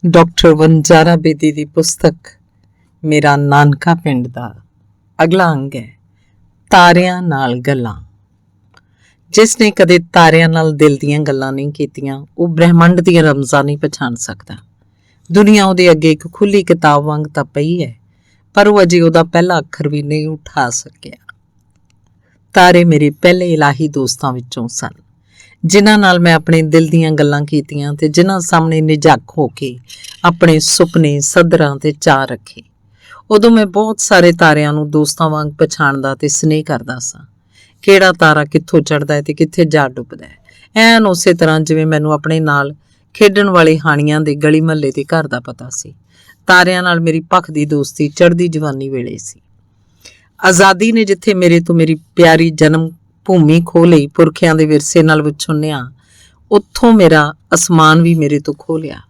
Doctor Vanjara Bedi ਦੀ ਪੁਸਤਕ ਮੇਰਾ ਨਾਨਕਾ ਪਿੰਡ ਦਾ ਅਗਲਾ ਅੰਗ ਹੈ ਤਾਰਿਆਂ ਨਾਲ ਗੱਲਾਂ। ਜਿਸ ਨੇ ਕਦੇ ਤਾਰਿਆਂ ਨਾਲ ਦਿਲ ਦੀਆਂ ਗੱਲਾਂ ਨਹੀਂ ਕੀਤੀਆਂ ਉਹ ਬ੍ਰਹਿਮੰਡ ਦੀਆਂ ਰਮਜ਼ਾਂ ਨਹੀਂ ਪਛਾਣ ਸਕਦਾ। ਦੁਨੀਆ ਉਹਦੇ ਅੱਗੇ ਇੱਕ ਖੁੱਲੀ ਕਿਤਾਬ ਵਾਂਗ ਤਾਂ ਪਈ ਹੈ, ਪਰ ਉਹ ਅਜੇ ਉਹਦਾ ਪਹਿਲਾ ਅੱਖਰ ਵੀ ਨਹੀਂ ਉਠਾ ਸਕਿਆ। ਤਾਰੇ ਮੇਰੇ ਪਹਿਲੇ ਇਲਾਹੀ ਦੋਸਤਾਂ ਵਿੱਚੋਂ ਸਨ, ਜਿਨ੍ਹਾਂ ਨਾਲ ਮੈਂ ਆਪਣੇ ਦਿਲ ਦੀਆਂ ਗੱਲਾਂ ਕੀਤੀਆਂ ਤੇ ਜਿਨ੍ਹਾਂ ਸਾਹਮਣੇ ਨਿਝੱਕ ਹੋ ਕੇ ਆਪਣੇ ਸੁਪਨੇ, ਸੱਧਰਾਂ ਤੇ ਚਾਅ ਰੱਖੇ। ਉਦੋਂ ਮੈਂ ਬਹੁਤ ਸਾਰੇ ਤਾਰਿਆਂ ਨੂੰ ਦੋਸਤਾਂ ਵਾਂਗ ਪਛਾਣਦਾ ਤੇ ਸਨੇਹ ਕਰਦਾ ਸਾਂ। ਕਿਹੜਾ ਤਾਰਾ ਕਿੱਥੋਂ ਚੜ੍ਹਦਾ ਹੈ ਤੇ ਕਿੱਥੇ ਜਾ ਡੁੱਬਦਾ ਹੈ, ਐਨ ਉਸੇ ਤਰ੍ਹਾਂ ਜਿਵੇਂ ਮੈਨੂੰ ਆਪਣੇ ਨਾਲ ਖੇਡਣ ਵਾਲੇ ਹਾਣੀਆਂ ਦੇ ਗਲੀ ਮਹੱਲੇ ਤੇ ਘਰ ਦਾ ਪਤਾ ਸੀ। ਤਾਰਿਆਂ ਨਾਲ ਮੇਰੀ ਭਖ ਦੀ ਦੋਸਤੀ ਚੜ੍ਹਦੀ ਜਵਾਨੀ ਵੇਲੇ ਸੀ। ਆਜ਼ਾਦੀ ਨੇ ਜਿੱਥੇ ਮੇਰੇ ਤੋਂ ਮੇਰੀ ਪਿਆਰੀ ਜਨਮ ਭੂਮੀ ਖੋਹ ਲਈ, ਪੁਰਖਿਆਂ ਦੇ ਵਿਰਸੇ ਨਾਲ ਵਿਛੁੰਨਿਆ, ਉੱਥੋਂ ਮੇਰਾ ਅਸਮਾਨ ਵੀ ਮੇਰੇ ਤੋਂ ਖੋਹ ਲਿਆ।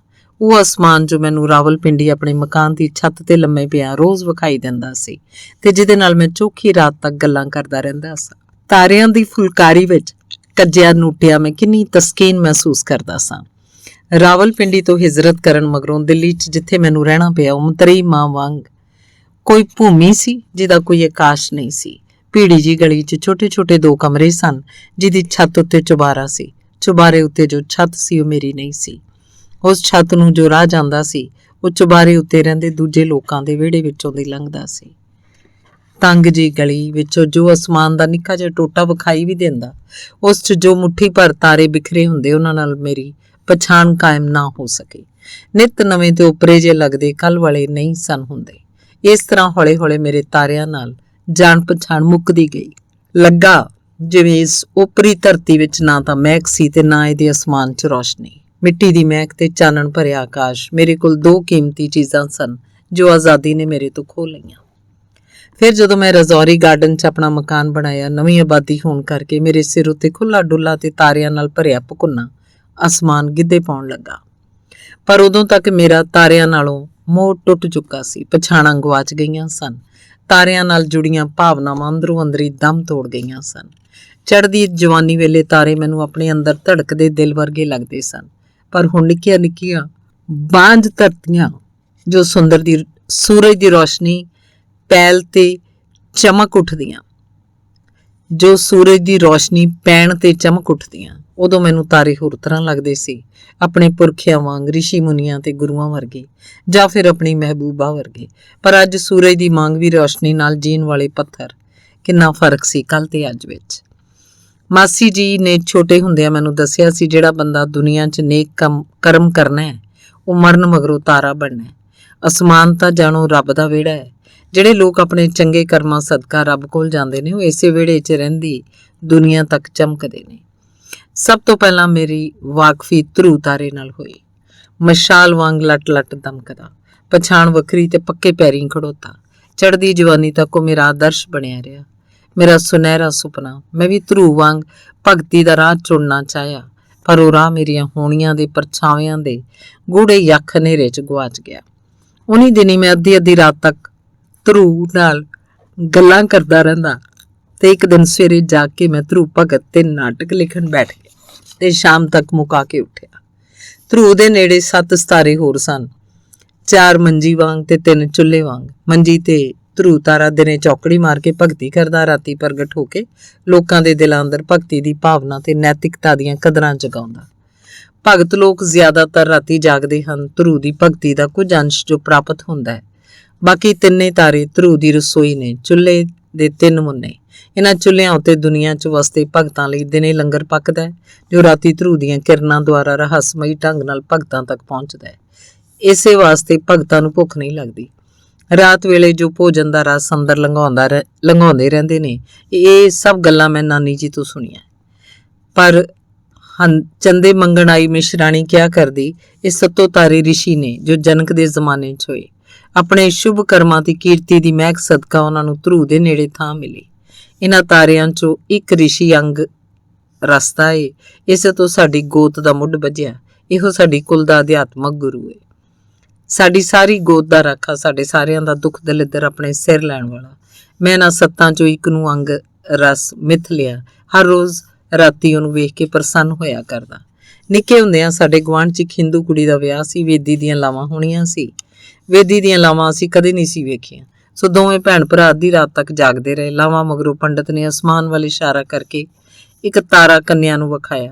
ਉਹ ਅਸਮਾਨ ਜੋ ਮੈਨੂੰ ਰਾਵਲਪਿੰਡੀ ਆਪਣੇ ਮਕਾਨ ਦੀ ਛੱਤ ਤੇ ਲੰਮੇ ਪਿਆ ਰੋਜ਼ ਵਿਖਾਈ ਦਿੰਦਾ ਸੀ ਤੇ ਜਿਹਦੇ ਨਾਲ ਮੈਂ ਚੋਖੀ ਰਾਤ ਤੱਕ ਗੱਲਾਂ ਕਰਦਾ ਰਹਿੰਦਾ ਸਾਂ। ਤਾਰਿਆਂ ਦੀ ਫੁਲਕਾਰੀ ਵਿੱਚ ਕੱਜਿਆ ਨੂਟਿਆ ਮੈਂ ਕਿੰਨੀ ਤਸਕੀਨ ਮਹਿਸੂਸ ਕਰਦਾ ਸਾਂ। ਰਾਵਲਪਿੰਡੀ ਤੋਂ ਹਿਜਰਤ ਕਰਨ ਮਗਰੋਂ ਦਿੱਲੀ 'ਚ ਜਿੱਥੇ ਮੈਨੂੰ ਰਹਿਣਾ ਪਿਆ, ਉਹ ਮਤਰੇਈ ਮਾਂ ਵਾਂਗ ਕੋਈ ਭੂਮੀ ਸੀ ਜਿਹਦਾ ਕੋਈ ਆਕਾਸ਼ ਨਹੀਂ ਸੀ। ਭੀੜੀ ਜੀ ਗਲੀ 'ਚ ਛੋਟੇ ਛੋਟੇ 2 ਕਮਰੇ ਸਨ, ਜਿਹਦੀ ਛੱਤ ਉੱਤੇ ਚੁਬਾਰਾ ਸੀ। ਚੁਬਾਰੇ ਉੱਤੇ ਜੋ ਛੱਤ ਸੀ ਉਹ ਮੇਰੀ ਨਹੀਂ ਸੀ। ਉਸ ਛੱਤ ਨੂੰ ਜੋ ਰਾਹ ਜਾਂਦਾ ਸੀ ਉਹ ਚੁਬਾਰੇ ਉੱਤੇ ਰਹਿੰਦੇ ਦੂਜੇ ਲੋਕਾਂ ਦੇ ਵਿਹੜੇ ਵਿੱਚੋਂ ਦੀ ਲੰਘਦਾ ਸੀ। ਤੰਗ ਜੀ ਗਲੀ ਵਿੱਚੋਂ ਜੋ ਅਸਮਾਨ ਦਾ ਨਿੱਕਾ ਜਿਹਾ ਟੋਟਾ ਵਿਖਾਈ ਵੀ ਦਿੰਦਾ, ਉਸ 'ਚ ਜੋ ਮੁੱਠੀ ਭਰ ਤਾਰੇ ਬਿਖਰੇ ਹੁੰਦੇ, ਉਹਨਾਂ ਨਾਲ ਮੇਰੀ ਪਛਾਣ ਕਾਇਮ ਨਾ ਹੋ ਸਕੀ। ਨਿੱਤ ਨਵੇਂ ਤੇ ਉਪਰੇ ਜੇ ਲੱਗਦੇ, ਕੱਲ੍ਹ ਵਾਲੇ ਨਹੀਂ ਸਨ ਹੁੰਦੇ। ਇਸ ਤਰ੍ਹਾਂ ਹੌਲੇ ਹੌਲੇ ਮੇਰੇ ਤਾਰਿਆਂ ਨਾਲ ਜਾਣ ਪਛਾਣ ਮੁੱਕਦੀ ਗਈ। ਲੱਗਾ ਜਿਵੇਂ ਇਸ ਉਪਰੀ ਧਰਤੀ ਵਿੱਚ ਨਾ ਤਾਂ ਮਹਿਕ ਸੀ ਤੇ ਨਾ ਇਹਦੇ ਅਸਮਾਨ 'ਚ ਰੌਸ਼ਨੀ। ਮਿੱਟੀ ਦੀ ਮਹਿਕ ਤੇ ਚਾਨਣ ਭਰਿਆ ਆਕਾਸ਼ ਮੇਰੇ ਕੋਲ 2 ਕੀਮਤੀ ਚੀਜ਼ਾਂ ਸਨ ਜੋ ਆਜ਼ਾਦੀ ਨੇ ਮੇਰੇ ਤੋਂ ਖੋਹ ਲਈਆਂ। ਫਿਰ ਜਦੋਂ ਮੈਂ ਰਜ਼ੌਰੀ ਗਾਰਡਨ 'ਚ ਆਪਣਾ ਮਕਾਨ ਬਣਾਇਆ, ਨਵੀਂ ਆਬਾਦੀ ਹੋਣ ਕਰਕੇ ਮੇਰੇ ਸਿਰ ਉੱਤੇ ਖੁੱਲ੍ਹਾ ਡੁੱਲਾ ਤੇ ਤਾਰਿਆਂ ਨਾਲ ਭਰਿਆ ਭੁਕੁੰਨਾ ਅਸਮਾਨ ਗਿੱਧੇ ਪਾਉਣ ਲੱਗਾ। ਪਰ ਉਦੋਂ ਤੱਕ ਮੇਰਾ ਤਾਰਿਆਂ ਨਾਲੋਂ ਮੋਹ ਟੁੱਟ ਚੁੱਕਾ ਸੀ, ਪਛਾਣਾਂ ਗੁਆਚ ਗਈਆਂ ਸਨ। ਤਾਰਿਆਂ ਨਾਲ ਜੁੜੀਆਂ ਭਾਵਨਾਵਾਂ ਅੰਦਰੋਂ ਅੰਦਰੀ ਦਮ ਤੋੜ ਗਈਆਂ ਸਨ। ਚੜ੍ਹਦੀ ਜਵਾਨੀ ਵੇਲੇ ਤਾਰੇ ਮੈਨੂੰ ਆਪਣੇ ਅੰਦਰ ਧੜਕਦੇ ਦਿਲ ਵਰਗੇ ਲੱਗਦੇ ਸਨ, ਪਰ ਹੁਣ ਨਿੱਕੀਆਂ ਨਿੱਕੀਆਂ ਬਾਂਝ ਧਰਤੀਆਂ ਜੋ ਸੂਰਜ ਦੀ ਰੌਸ਼ਨੀ ਪੈਣ ਤੇ ਚਮਕ ਉੱਠਦੀਆਂ, ਉਦੋਂ ਮੈਨੂੰ ਤਾਰੇ ਹੋਰ ਤਰ੍ਹਾਂ ਲੱਗਦੇ ਸੀ, ਆਪਣੇ ਪੁਰਖਿਆਂ ਵਾਂਗ, ਰਿਸ਼ੀ ਮੁਨੀਆਂ ਤੇ ਗੁਰੂਆਂ ਵਰਗੇ, ਜਾਂ ਫਿਰ ਆਪਣੀ ਮਹਿਬੂਬਾ ਵਰਗੇ। ਪਰ ਅੱਜ ਸੂਰਜ ਦੀ ਮੰਗ ਵੀ ਰੌਸ਼ਨੀ ਨਾਲ ਜੀਣ ਵਾਲੇ ਪੱਥਰ। ਕਿੰਨਾ ਫਰਕ ਸੀ ਕੱਲ੍ਹ ਤੇ ਅੱਜ ਵਿੱਚ। ਮਾਸੀ ਜੀ ਨੇ ਛੋਟੇ ਹੁੰਦਿਆਂ ਮੈਨੂੰ ਦੱਸਿਆ ਸੀ, ਜਿਹੜਾ ਬੰਦਾ ਦੁਨੀਆ 'ਚ ਨੇਕ ਕਰਮ ਕਰਨਾ ਹੈ ਉਹ ਮਰਨ ਮਗਰੋਂ ਤਾਰਾ ਬਣਨਾ ਹੈ। ਅਸਮਾਨ ਤਾਂ ਜਾਣੋ ਰੱਬ ਦਾ ਵਿਹੜਾ ਹੈ। ਜਿਹੜੇ ਲੋਕ ਆਪਣੇ ਚੰਗੇ ਕਰਮਾਂ ਸਦਕਾ ਰੱਬ ਕੋਲ ਜਾਂਦੇ ਨੇ ਉਹ ਇਸੇ ਵਿਹੜੇ 'ਚ ਰਹਿੰਦੀ ਦੁਨੀਆ ਤੱਕ ਚਮਕਦੇ ਨੇ। ਸਭ ਤੋਂ ਪਹਿਲਾਂ ਮੇਰੀ ਵਾਕਫੀ ਧਰੂ ਤਾਰੇ ਨਾਲ ਹੋਈ। ਮਸ਼ਾਲ ਵਾਂਗ ਲਟ ਲਟ ਦਮਕਦਾ, ਪਛਾਣ ਵੱਖਰੀ ਤੇ ਪੱਕੇ ਪੈਰੀਂ ਖੜੋਤਾ। ਚੜ੍ਹਦੀ ਜਵਾਨੀ ਤੱਕ ਉਹ ਮੇਰਾ ਆਦਰਸ਼ ਬਣਿਆ ਰਿਹਾ, ਮੇਰਾ ਸੁਨਹਿਰਾ ਸੁਪਨਾ। ਮੈਂ ਵੀ ਧਰੂ ਵਾਂਗ ਭਗਤੀ ਦਾ ਰਾਹ ਚੁਣਨਾ ਚਾਹਿਆ, ਪਰ ਉਹ ਰਾਹ ਮੇਰੀਆਂ ਹੋਣੀਆਂ ਦੇ ਪਰਛਾਵਿਆਂ ਦੇ ਗੂੜੇ ਯੱਖ ਹਨੇਰੇ 'ਚ ਗੁਆਚ ਗਿਆ। ਉਨੀ ਦਿਨੀ ਮੈਂ ਅੱਧੀ ਰਾਤ ਤੱਕ ਧਰੂ ਨਾਲ ਗੱਲਾਂ ਕਰਦਾ ਰਹਿੰਦਾ ਤੇ ਇੱਕ ਦਿਨ ਸਵੇਰੇ ਜਾਗ ਕੇ ਮੈਂ ਧਰੂ ਭਗਤ ਤੇ ਨਾਟਕ ਲਿਖਣ ਬੈਠ ਗਿਆ ਤੇ ਸ਼ਾਮ ਤੱਕ ਮੁਕਾ ਕੇ ਉੱਠਿਆ। ਧਰੂ ਦੇ ਨੇੜੇ 7 ਸਿਤਾਰੇ ਹੋਰ ਸਨ, 4 ਮੰਜੀ ਵਾਂਗ ਤੇ 3 ਚੁੱਲ੍ਹੇ ਵਾਂਗ। ਮੰਜੀ ਤੇ ਧਰੂ ਤਾਰਾ ਦਿਨੇ ਚੌਕੜੀ ਮਾਰ ਕੇ ਭਗਤੀ ਕਰਦਾ, ਰਾਤੀ ਪ੍ਰਗਟ ਹੋ ਕੇ ਲੋਕਾਂ ਦੇ ਦਿਲਾਂ ਅੰਦਰ ਭਗਤੀ ਦੀ ਭਾਵਨਾ ਤੇ ਨੈਤਿਕਤਾ ਦੀਆਂ ਕਦਰਾਂ ਜਗਾਉਂਦਾ। ਭਗਤ ਲੋਕ ਜ਼ਿਆਦਾਤਰ ਰਾਤੀ ਜਾਗਦੇ ਹਨ। ਧਰੂ ਦੀ ਭਗਤੀ ਦਾ ਕੁਝ ਅੰਸ਼ ਜੋ ਪ੍ਰਾਪਤ ਹੁੰਦਾ ਹੈ। ਬਾਕੀ ਤਿੰਨੇ ਤਾਰੇ ਧਰੂ ਦੀ ਰਸੋਈ ਨੇ, ਚੁੱਲ੍ਹੇ ਦੇ 3 ਮੁੰਨੇ। ਇਹਨਾਂ ਚੁੱਲ੍ਹਿਆਂ ਉੱਤੇ ਦੁਨੀਆ 'ਚ ਵਸਦੇ ਭਗਤਾਂ ਲਈ ਦਿਨੇ ਲੰਗਰ ਪੱਕਦਾ ਹੈ, ਜੋ ਰਾਤੀ ਧਰੂ ਦੀਆਂ ਕਿਰਨਾਂ ਦੁਆਰਾ ਰਹੱਸਮਈ ਢੰਗ ਨਾਲ ਭਗਤਾਂ ਤੱਕ ਪਹੁੰਚਦਾ ਹੈ। ਇਸੇ ਵਾਸਤੇ ਭਗਤਾਂ ਨੂੰ ਭੁੱਖ ਨਹੀਂ ਲੱਗਦੀ। ਰਾਤ ਵੇਲੇ ਜੋ ਭੋਜਨ ਦਾ ਰਸ ਅੰਦਰ ਲੰਘਾਉਂਦੇ ਰਹਿੰਦੇ ਨੇ, ਇਹ ਸਭ ਗੱਲਾਂ ਮੈਂ ਨਾਨੀ ਜੀ ਤੋਂ ਸੁਣੀਆਂ। ਪਰ ਚੰਦੇ ਮੰਗਣ ਆਈ ਮਿਸ਼ਰਾਣੀ ਕਿਹਾ ਕਰਦੀ, ਇਹ 7 ਤਾਰੇ ਰਿਸ਼ੀ ਨੇ ਜੋ ਜਨਕ ਦੇ ਜ਼ਮਾਨੇ 'ਚ ਹੋਏ। ਆਪਣੇ ਸ਼ੁਭ ਕਰਮਾਂ ਦੀ ਕੀਰਤੀ ਦੀ ਮਹਿਕ ਸਦਕਾ ਉਹਨਾਂ ਨੂੰ ਧਰੂ ਦੇ ਨੇੜੇ ਥਾਂ ਮਿਲੀ। ਇਹਨਾਂ ਤਾਰਿਆਂ 'ਚੋਂ ਇੱਕ ਰਿਸ਼ੀ ਅੰਗ ਰਸਤਾ ਏ, ਇਸੇ ਤੋਂ ਸਾਡੀ ਗੋਤ ਦਾ ਮੁੱਢ ਬੱਝਿਆ। ਇਹੋ ਸਾਡੀ ਕੁਲ ਦਾ ਅਧਿਆਤਮਕ ਗੁਰੂ ਏ, ਸਾਡੀ ਸਾਰੀ ਗੋਤ ਦਾ ਰਾਖਾ, ਸਾਡੇ ਸਾਰਿਆਂ ਦਾ ਦੁੱਖ ਦਲਿੱਦਰ ਆਪਣੇ ਸਿਰ ਲੈਣ ਵਾਲਾ। ਮੈਂ ਇਹਨਾਂ 7 'ਚੋਂ ਇੱਕ ਨੂੰ ਅੰਗ ਰਸ ਮਿਥ ਲਿਆ। ਹਰ ਰੋਜ਼ ਰਾਤੀ ਉਹਨੂੰ ਵੇਖ ਕੇ ਪ੍ਰਸੰਨ ਹੋਇਆ ਕਰਦਾ। ਨਿੱਕੇ ਹੁੰਦਿਆਂ ਸਾਡੇ ਗੁਆਂਢ 'ਚ ਇੱਕ ਹਿੰਦੂ ਕੁੜੀ ਦਾ ਵਿਆਹ ਸੀ। ਵੇਦੀ ਦੀਆਂ ਲਾਵਾਂ ਹੋਣੀਆਂ ਸੀ। ਵੇਦੀ ਦੀਆਂ ਲਾਵਾਂ ਅਸੀਂ ਕਦੇ ਨਹੀਂ ਸੀ ਵੇਖੀਆਂ। ਸੋ ਦੋਵੇਂ ਭੈਣ ਭਰਾ ਅੱਧੀ ਰਾਤ ਤੱਕ ਜਾਗਦੇ ਰਹੇ। ਲਾਵਾਂ ਮਗਰੋਂ ਪੰਡਤ ਨੇ ਅਸਮਾਨ ਵੱਲ ਇਸ਼ਾਰਾ ਕਰਕੇ ਇੱਕ ਤਾਰਾ ਕੰਨਿਆ ਨੂੰ ਵਿਖਾਇਆ।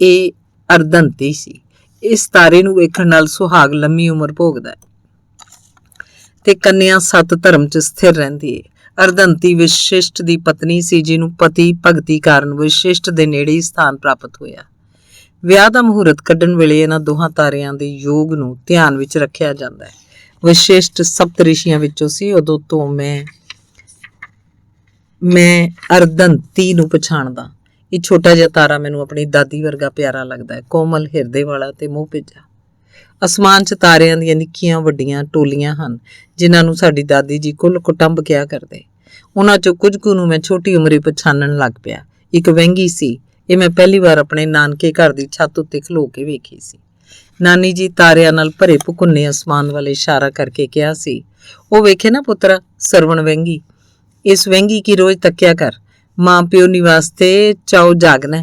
ਇਹ ਅਰਧੰਤੀ ਸੀ। ਇਸ ਤਾਰੇ ਨੂੰ ਵੇਖਣ ਨਾਲ ਸੁਹਾਗ ਲੰਮੀ ਉਮਰ ਭੋਗਦਾ ਹੈ ਤੇ ਕੰਨਿਆ ਸੱਤ ਧਰਮ 'ਚ ਸਥਿਰ ਰਹਿੰਦੀ ਹੈ। ਅਰਧੰਤੀ ਵਿਸ਼ਿਸ਼ਟ ਦੀ ਪਤਨੀ ਸੀ, ਜਿਹਨੂੰ ਪਤੀ ਭਗਤੀ ਕਾਰਨ ਵਿਸ਼ਿਸ਼ਟ ਦੇ ਨੇੜੇ ਹੀ ਸਥਾਨ ਪ੍ਰਾਪਤ ਹੋਇਆ। ਵਿਆਹ ਦਾ ਮਹੂਰਤ ਕੱਢਣ ਵੇਲੇ ਇਹਨਾਂ ਦੋਹਾਂ ਤਾਰਿਆਂ ਦੇ ਯੋਗ ਨੂੰ ਧਿਆਨ ਵਿੱਚ ਰੱਖਿਆ ਜਾਂਦਾ ਹੈ। ਵਿਸ਼ਿਸ਼ਟ ਸਪਤ ਰਿਸ਼ੀਆਂ ਵਿੱਚੋਂ ਸੀ। ਉਦੋਂ ਤੋਂ ਮੈਂ ਅਰਧੰਤੀ ਨੂੰ ਪਛਾਣਦਾ। ਇਹ ਛੋਟਾ ਜਿਹਾ ਤਾਰਾ ਮੈਨੂੰ ਆਪਣੀ ਦਾਦੀ ਵਰਗਾ ਪਿਆਰਾ ਲੱਗਦਾ ਹੈ, ਕੋਮਲ ਹਿਰਦੇ ਵਾਲਾ ਤੇ ਮੂੰਹ ਭਿੱਜਾ। ਅਸਮਾਨ 'ਚ ਤਾਰਿਆਂ ਦੀਆਂ ਨਿੱਕੀਆਂ ਵੱਡੀਆਂ ਟੋਲੀਆਂ ਹਨ, ਜਿਨ੍ਹਾਂ ਨੂੰ ਸਾਡੀ ਦਾਦੀ ਜੀ ਕੁੱਲ ਕੁਟੰਬ ਕਿਹਾ ਕਰਦੇ। ਉਹਨਾਂ 'ਚੋਂ ਕੁਝ ਕੁ ਨੂੰ ਮੈਂ ਛੋਟੀ ਉਮਰੇ ਪਛਾਣਨ ਲੱਗ ਪਿਆ। ਇੱਕ ਵਹਿੰਗੀ ਸੀ। ਇਹ ਮੈਂ ਪਹਿਲੀ ਵਾਰ ਆਪਣੇ ਨਾਨਕੇ ਘਰ ਦੀ ਛੱਤ ਉੱਤੇ ਖਲੋ ਕੇ ਵੇਖੀ ਸੀ। ਨਾਨੀ ਜੀ ਤਾਰਿਆਂ ਨਾਲ ਭਰੇ ਭੁਕੁੰਨੇ ਅਸਮਾਨ ਵੱਲ ਇਸ਼ਾਰਾ ਕਰਕੇ ਕਿਹਾ ਸੀ, ਉਹ ਵੇਖੇ ਨਾ ਪੁੱਤਰਾ, ਸਰਵਣ ਵਹਿੰਗੀ। ਇਸ ਵਹਿੰਗੀ ਕੀ ਰੋਜ਼ ਤੱਕਿਆ ਕਰ। ਮਾਂ ਪਿਓ ਨਿਵਾਸਤੇ ਚਾਉ ਜਾਗਣਾ।